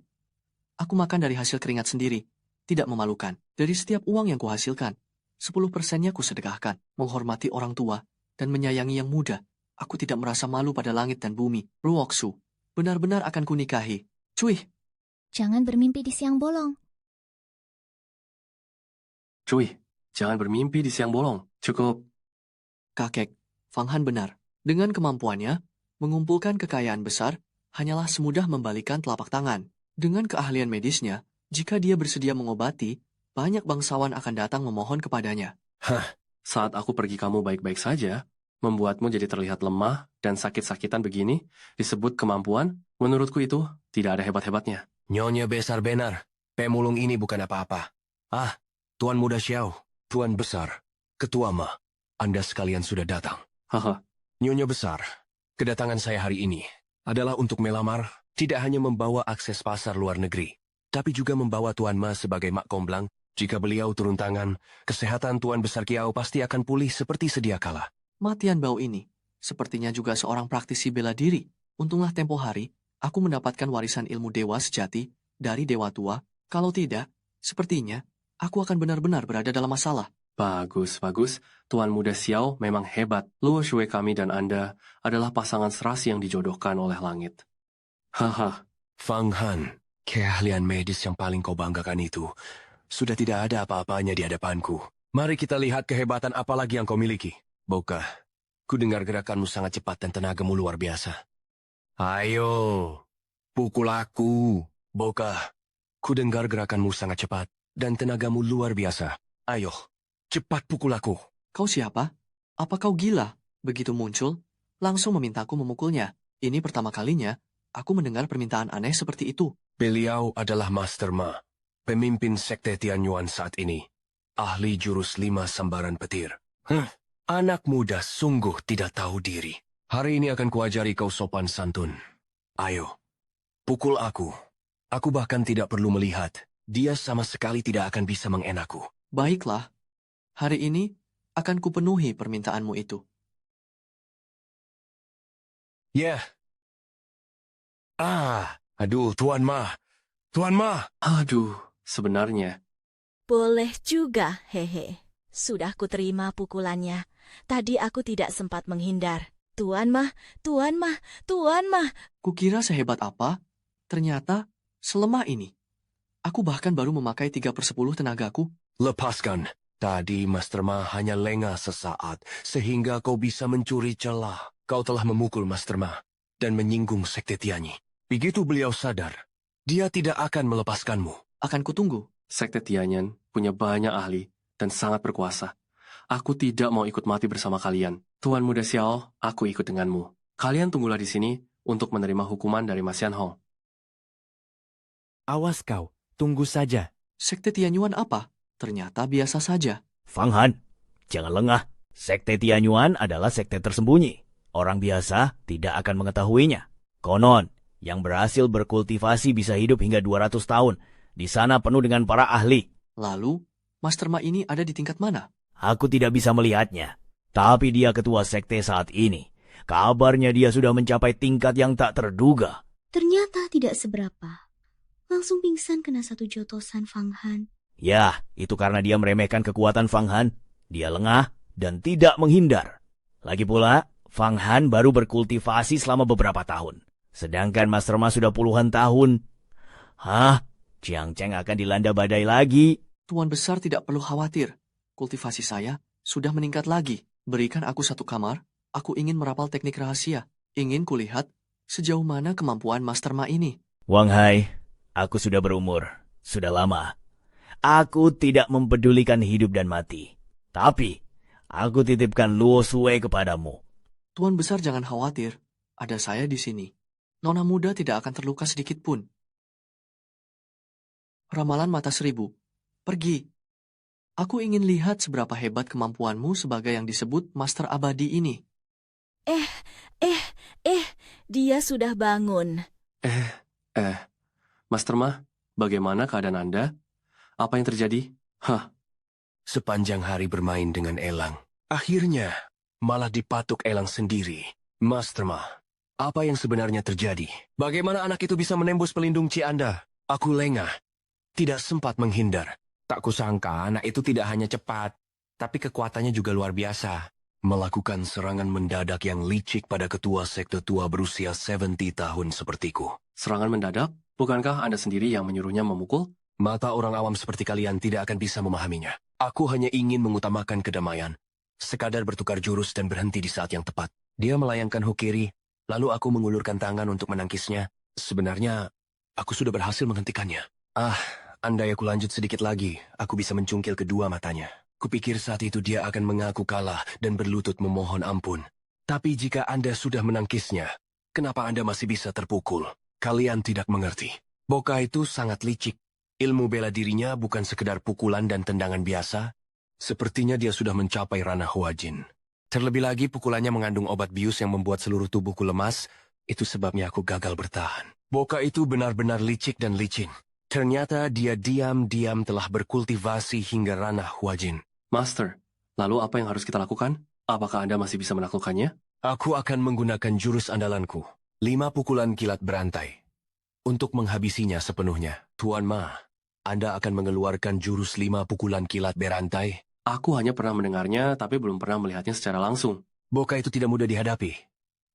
Aku makan dari hasil keringat sendiri, tidak memalukan. Dari setiap uang yang kuhasilkan, 10%-nya kusedekahkan, menghormati orang tua, dan menyayangi yang muda. Aku tidak merasa malu pada langit dan bumi. Ruoksu, benar-benar akan kunikahi. Cuy, Jangan bermimpi di siang bolong. Cuy, jangan bermimpi di siang bolong. Cukup. kakek, Fang Han benar. Dengan kemampuannya, mengumpulkan kekayaan besar hanyalah semudah membalikan telapak tangan. Dengan keahlian medisnya, jika dia bersedia mengobati, banyak bangsawan akan datang memohon kepadanya. Saat aku pergi kamu baik-baik saja, membuatmu jadi terlihat lemah dan sakit-sakitan begini, disebut kemampuan, menurutku itu tidak ada hebat-hebatnya. Nyonya besar benar, pemulung ini bukan apa-apa. Tuan Muda Xiao, Tuan Besar, Ketua Ma, Anda sekalian sudah datang. Haha, Nyonya besar, kedatangan saya hari ini adalah untuk melamar, tidak hanya membawa akses pasar luar negeri, tapi juga membawa Tuan Ma sebagai mak komblang. Jika beliau turun tangan, kesehatan Tuan Besar Kiau pasti akan pulih seperti sedia kala. Matian Bau ini sepertinya juga seorang praktisi bela diri. Untunglah tempo hari, aku mendapatkan warisan ilmu dewa sejati dari Dewa Tua. Kalau tidak, sepertinya aku akan benar-benar berada dalam masalah. Bagus, bagus. Tuan Muda Xiao memang hebat. Luo Shui kami dan Anda adalah pasangan serasi yang dijodohkan oleh langit. Haha, Fang Han, keahlian medis yang paling kau banggakan itu sudah tidak ada apa-apanya di hadapanku. Mari kita lihat kehebatan apa lagi yang kau miliki. Boka, ku dengar gerakanmu sangat cepat dan tenagamu luar biasa. Ayo, pukul aku. Boka, ku dengar gerakanmu sangat cepat dan tenagamu luar biasa. Ayo, cepat pukul aku. Kau siapa? Apa kau gila? Begitu muncul, langsung memintaku memukulnya. Ini pertama kalinya aku mendengar permintaan aneh seperti itu. Beliau adalah Master Ma, pemimpin Sekte Tianyuan saat ini. Ahli jurus 5 sambaran petir. Anak muda sungguh tidak tahu diri. Hari ini akan kuajari kau sopan santun. Ayo, pukul aku. Aku bahkan tidak perlu melihat. Dia sama sekali tidak akan bisa mengenaku. Baiklah, hari ini akan kupenuhi permintaanmu itu. Ya. Aduh, Tuan Ma. Tuan Ma. Aduh, sebenarnya. Boleh juga, hehe. Sudah kuterima pukulannya. Tadi aku tidak sempat menghindar. Tuan Mah, Tuan Mah, Tuan Mah. Kukira sehebat apa, ternyata selemah ini. Aku bahkan baru memakai 3/10 tenagaku. Lepaskan. Tadi Master Ma hanya lengah sesaat, sehingga kau bisa mencuri celah. Kau telah memukul Master Ma dan menyinggung Sekte Tianyi. Begitu beliau sadar, dia tidak akan melepaskanmu. Akan kutunggu. Sekte Tianyan punya banyak ahli dan sangat berkuasa. Aku tidak mau ikut mati bersama kalian. Tuan Muda Xiao, aku ikut denganmu. Kalian tunggulah di sini untuk menerima hukuman dari Mas Yan Hong. Awas kau, tunggu saja. Sekte Tianyuan apa? Ternyata biasa saja. Fang Han, jangan lengah. Sekte Tianyuan adalah sekte tersembunyi. Orang biasa tidak akan mengetahuinya. Konon, yang berhasil berkultivasi bisa hidup hingga 200 tahun. Di sana penuh dengan para ahli. Lalu, Master Ma ini ada di tingkat mana? Aku tidak bisa melihatnya. Tapi dia ketua sekte saat ini. Kabarnya dia sudah mencapai tingkat yang tak terduga. Ternyata tidak seberapa. Langsung pingsan kena satu jotosan Fang Han. Ya, itu karena dia meremehkan kekuatan Fang Han. Dia lengah dan tidak menghindar. Lagi pula, Fang Han baru berkultivasi selama beberapa tahun. Sedangkan Master Ma sudah puluhan tahun. Chiang Cheng akan dilanda badai lagi. Tuan Besar tidak perlu khawatir. Kultivasi saya sudah meningkat lagi. Berikan aku satu kamar, aku ingin merapal teknik rahasia. Ingin kulihat sejauh mana kemampuan Master Ma ini. Wang Hai, aku sudah berumur. Sudah lama. Aku tidak mempedulikan hidup dan mati. Tapi, aku titipkan Luo Sui kepadamu. Tuan Besar jangan khawatir. Ada saya di sini. Nona muda tidak akan terluka sedikit pun. Ramalan mata 1000. Pergi. Aku ingin lihat seberapa hebat kemampuanmu sebagai yang disebut Master Abadi ini. Dia sudah bangun. Master Ma, bagaimana keadaan Anda? Apa yang terjadi? Sepanjang hari bermain dengan elang. Akhirnya, malah dipatuk elang sendiri. Master Ma, apa yang sebenarnya terjadi? Bagaimana anak itu bisa menembus pelindung Cianda? Aku lengah. Tidak sempat menghindar. Tak kusangka anak itu tidak hanya cepat, tapi kekuatannya juga luar biasa. Melakukan serangan mendadak yang licik pada ketua sekte tua berusia 70 tahun sepertiku. Serangan mendadak? Bukankah Anda sendiri yang menyuruhnya memukul? Mata orang awam seperti kalian tidak akan bisa memahaminya. Aku hanya ingin mengutamakan kedamaian. Sekadar bertukar jurus dan berhenti di saat yang tepat. Dia melayangkan hook kiri, lalu aku mengulurkan tangan untuk menangkisnya. Sebenarnya, aku sudah berhasil menghentikannya. Andai aku lanjut sedikit lagi, aku bisa mencungkil kedua matanya. Kupikir saat itu dia akan mengaku kalah dan berlutut memohon ampun. Tapi jika Anda sudah menangkisnya, kenapa Anda masih bisa terpukul? Kalian tidak mengerti. Boka itu sangat licik. Ilmu bela dirinya bukan sekedar pukulan dan tendangan biasa. Sepertinya dia sudah mencapai ranah Huajin. Terlebih lagi pukulannya mengandung obat bius yang membuat seluruh tubuhku lemas. Itu sebabnya aku gagal bertahan. Boka itu benar-benar licik dan licin. Ternyata dia diam-diam telah berkultivasi hingga ranah Huajin. Master, lalu apa yang harus kita lakukan? Apakah Anda masih bisa menaklukkannya? Aku akan menggunakan jurus andalanku. 5 pukulan kilat berantai. Untuk menghabisinya sepenuhnya. Tuan Ma, Anda akan mengeluarkan jurus 5 pukulan kilat berantai? Aku hanya pernah mendengarnya, tapi belum pernah melihatnya secara langsung. Boka itu tidak mudah dihadapi.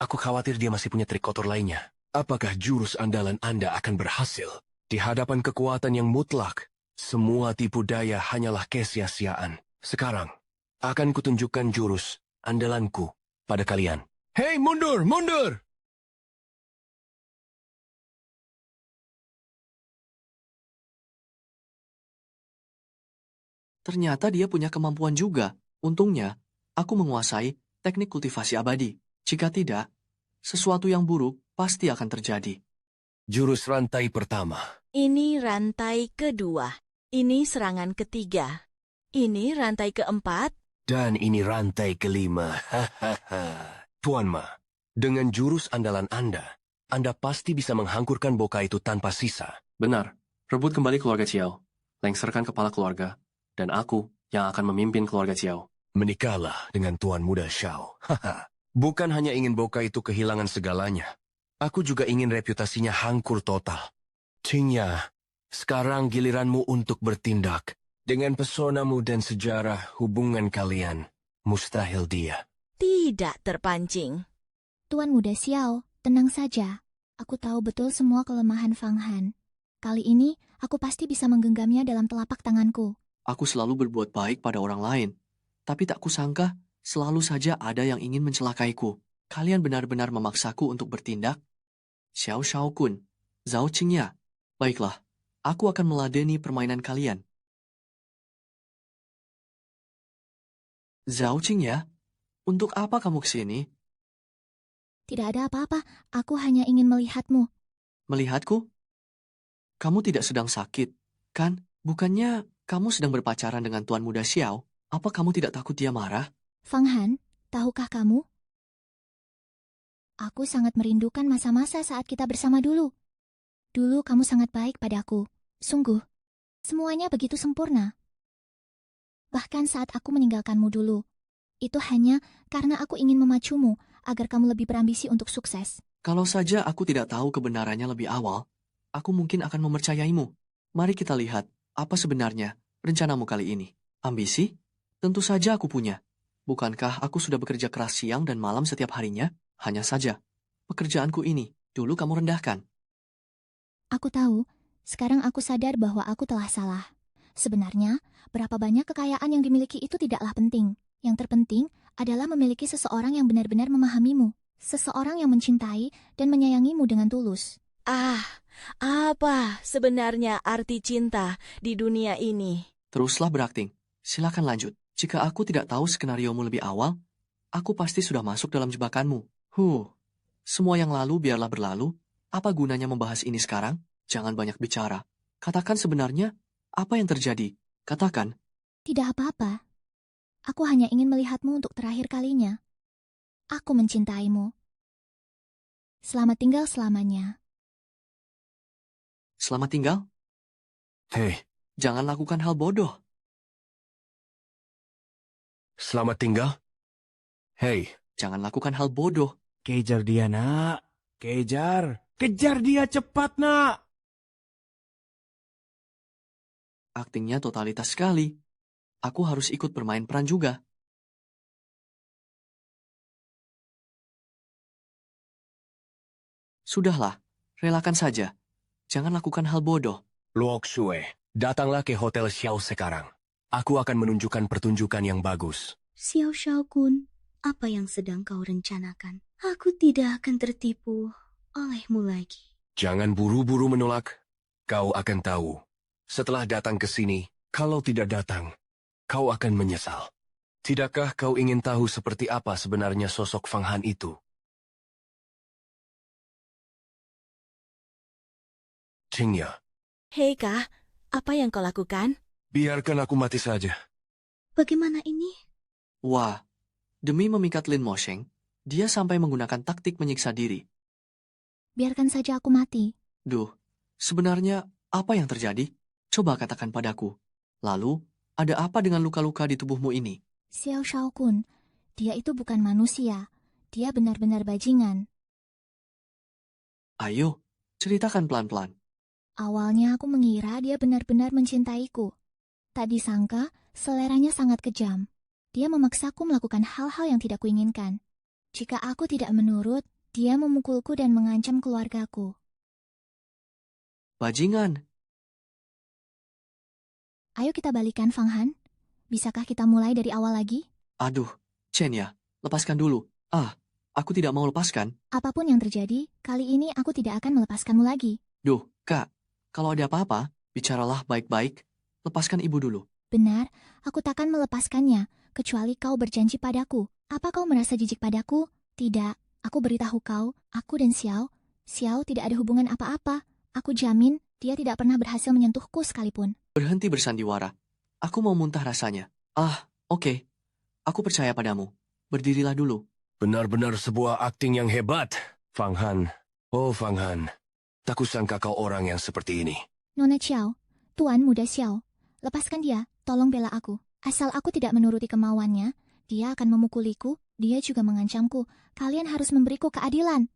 Aku khawatir dia masih punya trik kotor lainnya. Apakah jurus andalan Anda akan berhasil? Di hadapan kekuatan yang mutlak, semua tipu daya hanyalah kesia-siaan. Sekarang, akan kutunjukkan jurus andalanku pada kalian. Hei, mundur, mundur! Ternyata dia punya kemampuan juga. Untungnya, aku menguasai teknik kultivasi abadi. Jika tidak, sesuatu yang buruk pasti akan terjadi. Jurus rantai pertama. Ini rantai kedua. Ini serangan ketiga. Ini rantai keempat. Dan ini rantai kelima. Tuan Ma, dengan jurus andalan Anda pasti bisa menghancurkan Boka itu tanpa sisa. Benar, rebut kembali keluarga Chiao. Lengserkan kepala keluarga. Dan aku yang akan memimpin keluarga Chiao. Menikahlah dengan Tuan Muda Xiao. Bukan hanya ingin Boka itu kehilangan segalanya. Aku juga ingin reputasinya hancur total. Qingya, sekarang giliranmu untuk bertindak. Dengan pesonamu dan sejarah hubungan kalian, mustahil dia. Tidak terpancing. Tuan Muda Xiao, tenang saja. Aku tahu betul semua kelemahan Fang Han. Kali ini, aku pasti bisa menggenggamnya dalam telapak tanganku. Aku selalu berbuat baik pada orang lain. Tapi tak kusangka, selalu saja ada yang ingin mencelakaiku. Kalian benar-benar memaksaku untuk bertindak? Xiao Shaokun, Zhao Qingya. Baiklah, aku akan meladeni permainan kalian. Zhao Qingya, untuk apa kamu kesini? Tidak ada apa-apa, aku hanya ingin melihatmu. Melihatku? Kamu tidak sedang sakit, kan? Bukannya kamu sedang berpacaran dengan Tuan Muda Xiao? Apa kamu tidak takut dia marah? Fang Han, tahukah kamu? Aku sangat merindukan masa-masa saat kita bersama dulu. Dulu kamu sangat baik padaku. Sungguh, semuanya begitu sempurna. Bahkan saat aku meninggalkanmu dulu, itu hanya karena aku ingin memacumu agar kamu lebih berambisi untuk sukses. Kalau saja aku tidak tahu kebenarannya lebih awal, aku mungkin akan mempercayaimu. Mari kita lihat apa sebenarnya rencanamu kali ini. Ambisi? Tentu saja aku punya. Bukankah aku sudah bekerja keras siang dan malam setiap harinya? Hanya saja, pekerjaanku ini dulu kamu rendahkan. Aku tahu, sekarang aku sadar bahwa aku telah salah. Sebenarnya, berapa banyak kekayaan yang dimiliki itu tidaklah penting. Yang terpenting adalah memiliki seseorang yang benar-benar memahamimu. Seseorang yang mencintai dan menyayangimu dengan tulus. Apa sebenarnya arti cinta di dunia ini? Teruslah berakting. Silakan lanjut. Jika aku tidak tahu skenariomu lebih awal, aku pasti sudah masuk dalam jebakanmu. Semua yang lalu biarlah berlalu. Apa gunanya membahas ini sekarang? Jangan banyak bicara. Katakan sebenarnya apa yang terjadi. Katakan. Tidak apa-apa. Aku hanya ingin melihatmu untuk terakhir kalinya. Aku mencintaimu. Selamat tinggal selamanya. Selamat tinggal? Hei, Jangan lakukan hal bodoh. selamat tinggal. Hei, Jangan lakukan hal bodoh. Kejar dia, nak. Kejar. Kejar dia cepat, nak. Aktingnya totalitas sekali. Aku harus ikut bermain peran juga. Sudahlah, relakan saja. Jangan lakukan hal bodoh. Luok Shue, datanglah ke Hotel Xiao sekarang. Aku akan menunjukkan pertunjukan yang bagus. Xiao Shao Kun, apa yang sedang kau rencanakan? Aku tidak akan tertipu olehmu lagi. Jangan buru-buru menolak. Kau akan tahu. Setelah datang ke sini, kalau tidak datang, kau akan menyesal. Tidakkah kau ingin tahu seperti apa sebenarnya sosok Fang Han itu? Qingya, Hei kah, apa yang kau lakukan? biarkan aku mati saja. Bagaimana ini? Wah, demi memikat Lin Mosheng, dia sampai menggunakan taktik menyiksa diri. Biarkan saja aku mati. Duh, sebenarnya apa yang terjadi? Coba katakan padaku. Lalu, ada apa dengan luka-luka di tubuhmu ini? Xiao Shao Kun, dia itu bukan manusia. Dia benar-benar bajingan. Ayo, ceritakan pelan-pelan. Awalnya aku mengira dia benar-benar mencintaiku. Tak disangka, seleranya sangat kejam. Dia memaksaku melakukan hal-hal yang tidak kuinginkan. Jika aku tidak menurut, dia memukulku dan mengancam keluargaku. Bajingan, Ayo kita balikan, Fang Han. Bisakah kita mulai dari awal lagi? aduh, Chen ya, lepaskan dulu. Aku tidak mau lepaskan. Apapun yang terjadi, kali ini aku tidak akan melepaskanmu lagi. Duh, Kak, kalau ada apa-apa, bicaralah baik-baik. Lepaskan ibu dulu. Benar, aku takkan melepaskannya, kecuali kau berjanji padaku. Apa kau merasa jijik padaku? Tidak, aku beritahu kau, aku dan Xiao tidak ada hubungan apa-apa. Aku jamin, dia tidak pernah berhasil menyentuhku sekalipun. Berhenti bersandiwara. Aku mau muntah rasanya. Oke. Aku percaya padamu. Berdirilah dulu. Benar-benar sebuah akting yang hebat, Fang Han. Oh, Fang Han. Tak kusangka kau orang yang seperti ini. Nona Xiao, Tuan Muda Xiao, lepaskan dia, tolong bela aku. Asal aku tidak menuruti kemauannya, dia akan memukuliku, dia juga mengancamku. Kalian harus memberiku keadilan.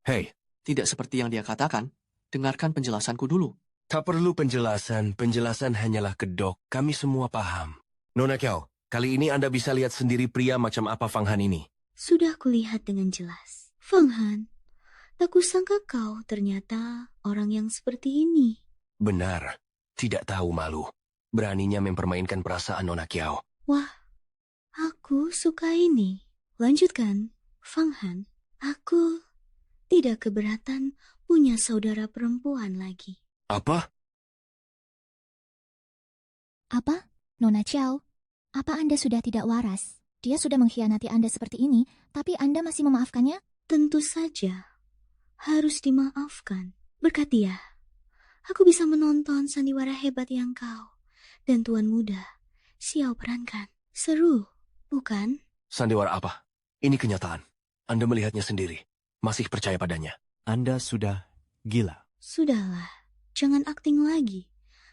Hei, Tidak seperti yang dia katakan. Dengarkan penjelasanku dulu. tak perlu penjelasan. Penjelasan hanyalah kedok. Kami semua paham. Nona Kiao, kali ini Anda bisa lihat sendiri pria macam apa Fang Han ini. Sudah kulihat dengan jelas. Fang Han, tak kusangka kau ternyata orang yang seperti ini. Benar, tidak tahu malu. Beraninya mempermainkan perasaan Nona Kiao. Wah, aku suka ini. Lanjutkan, Fang Han. Aku tidak keberatan punya saudara perempuan lagi. Apa? Apa? Nona Xiao, apa Anda sudah tidak waras? Dia sudah mengkhianati Anda seperti ini, tapi Anda masih memaafkannya? Tentu saja, harus dimaafkan. Berkat dia, aku bisa menonton sandiwara hebat yang kau dan Tuan Muda Xiao perankan. Seru, bukan? Sandiwara apa? Ini kenyataan. Anda melihatnya sendiri. Masih percaya padanya. Anda sudah gila. Sudahlah, jangan akting lagi.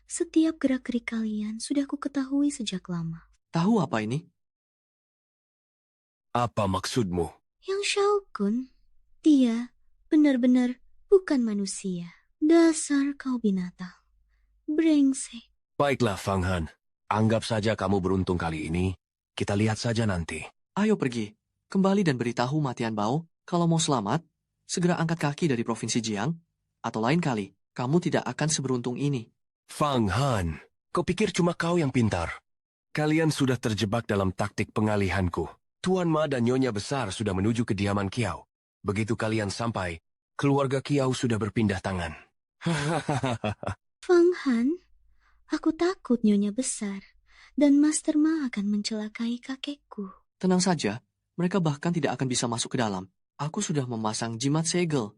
Setiap gerak-gerik kalian sudah ku ketahui sejak lama. Tahu apa ini? Apa maksudmu? Yang Shao Kun, dia benar-benar bukan manusia. Dasar kau binatang. Brengsek. Baiklah, Fang Han. Anggap saja kamu beruntung kali ini. Kita lihat saja nanti. Ayo pergi. Kembali dan beritahu Matian Bao, kalau mau selamat, segera angkat kaki dari Provinsi Jiang, atau lain kali, kamu tidak akan seberuntung ini. Fang Han, kau pikir cuma kau yang pintar? Kalian sudah terjebak dalam taktik pengalihanku. Tuan Ma dan Nyonya Besar sudah menuju kediaman Kiau. Begitu kalian sampai, keluarga Kiau sudah berpindah tangan. Fang Han, aku takut Nyonya Besar dan Master Ma akan mencelakai kakekku. Tenang saja, mereka bahkan tidak akan bisa masuk ke dalam. Aku sudah memasang jimat segel.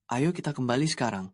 Ayo kita kembali sekarang.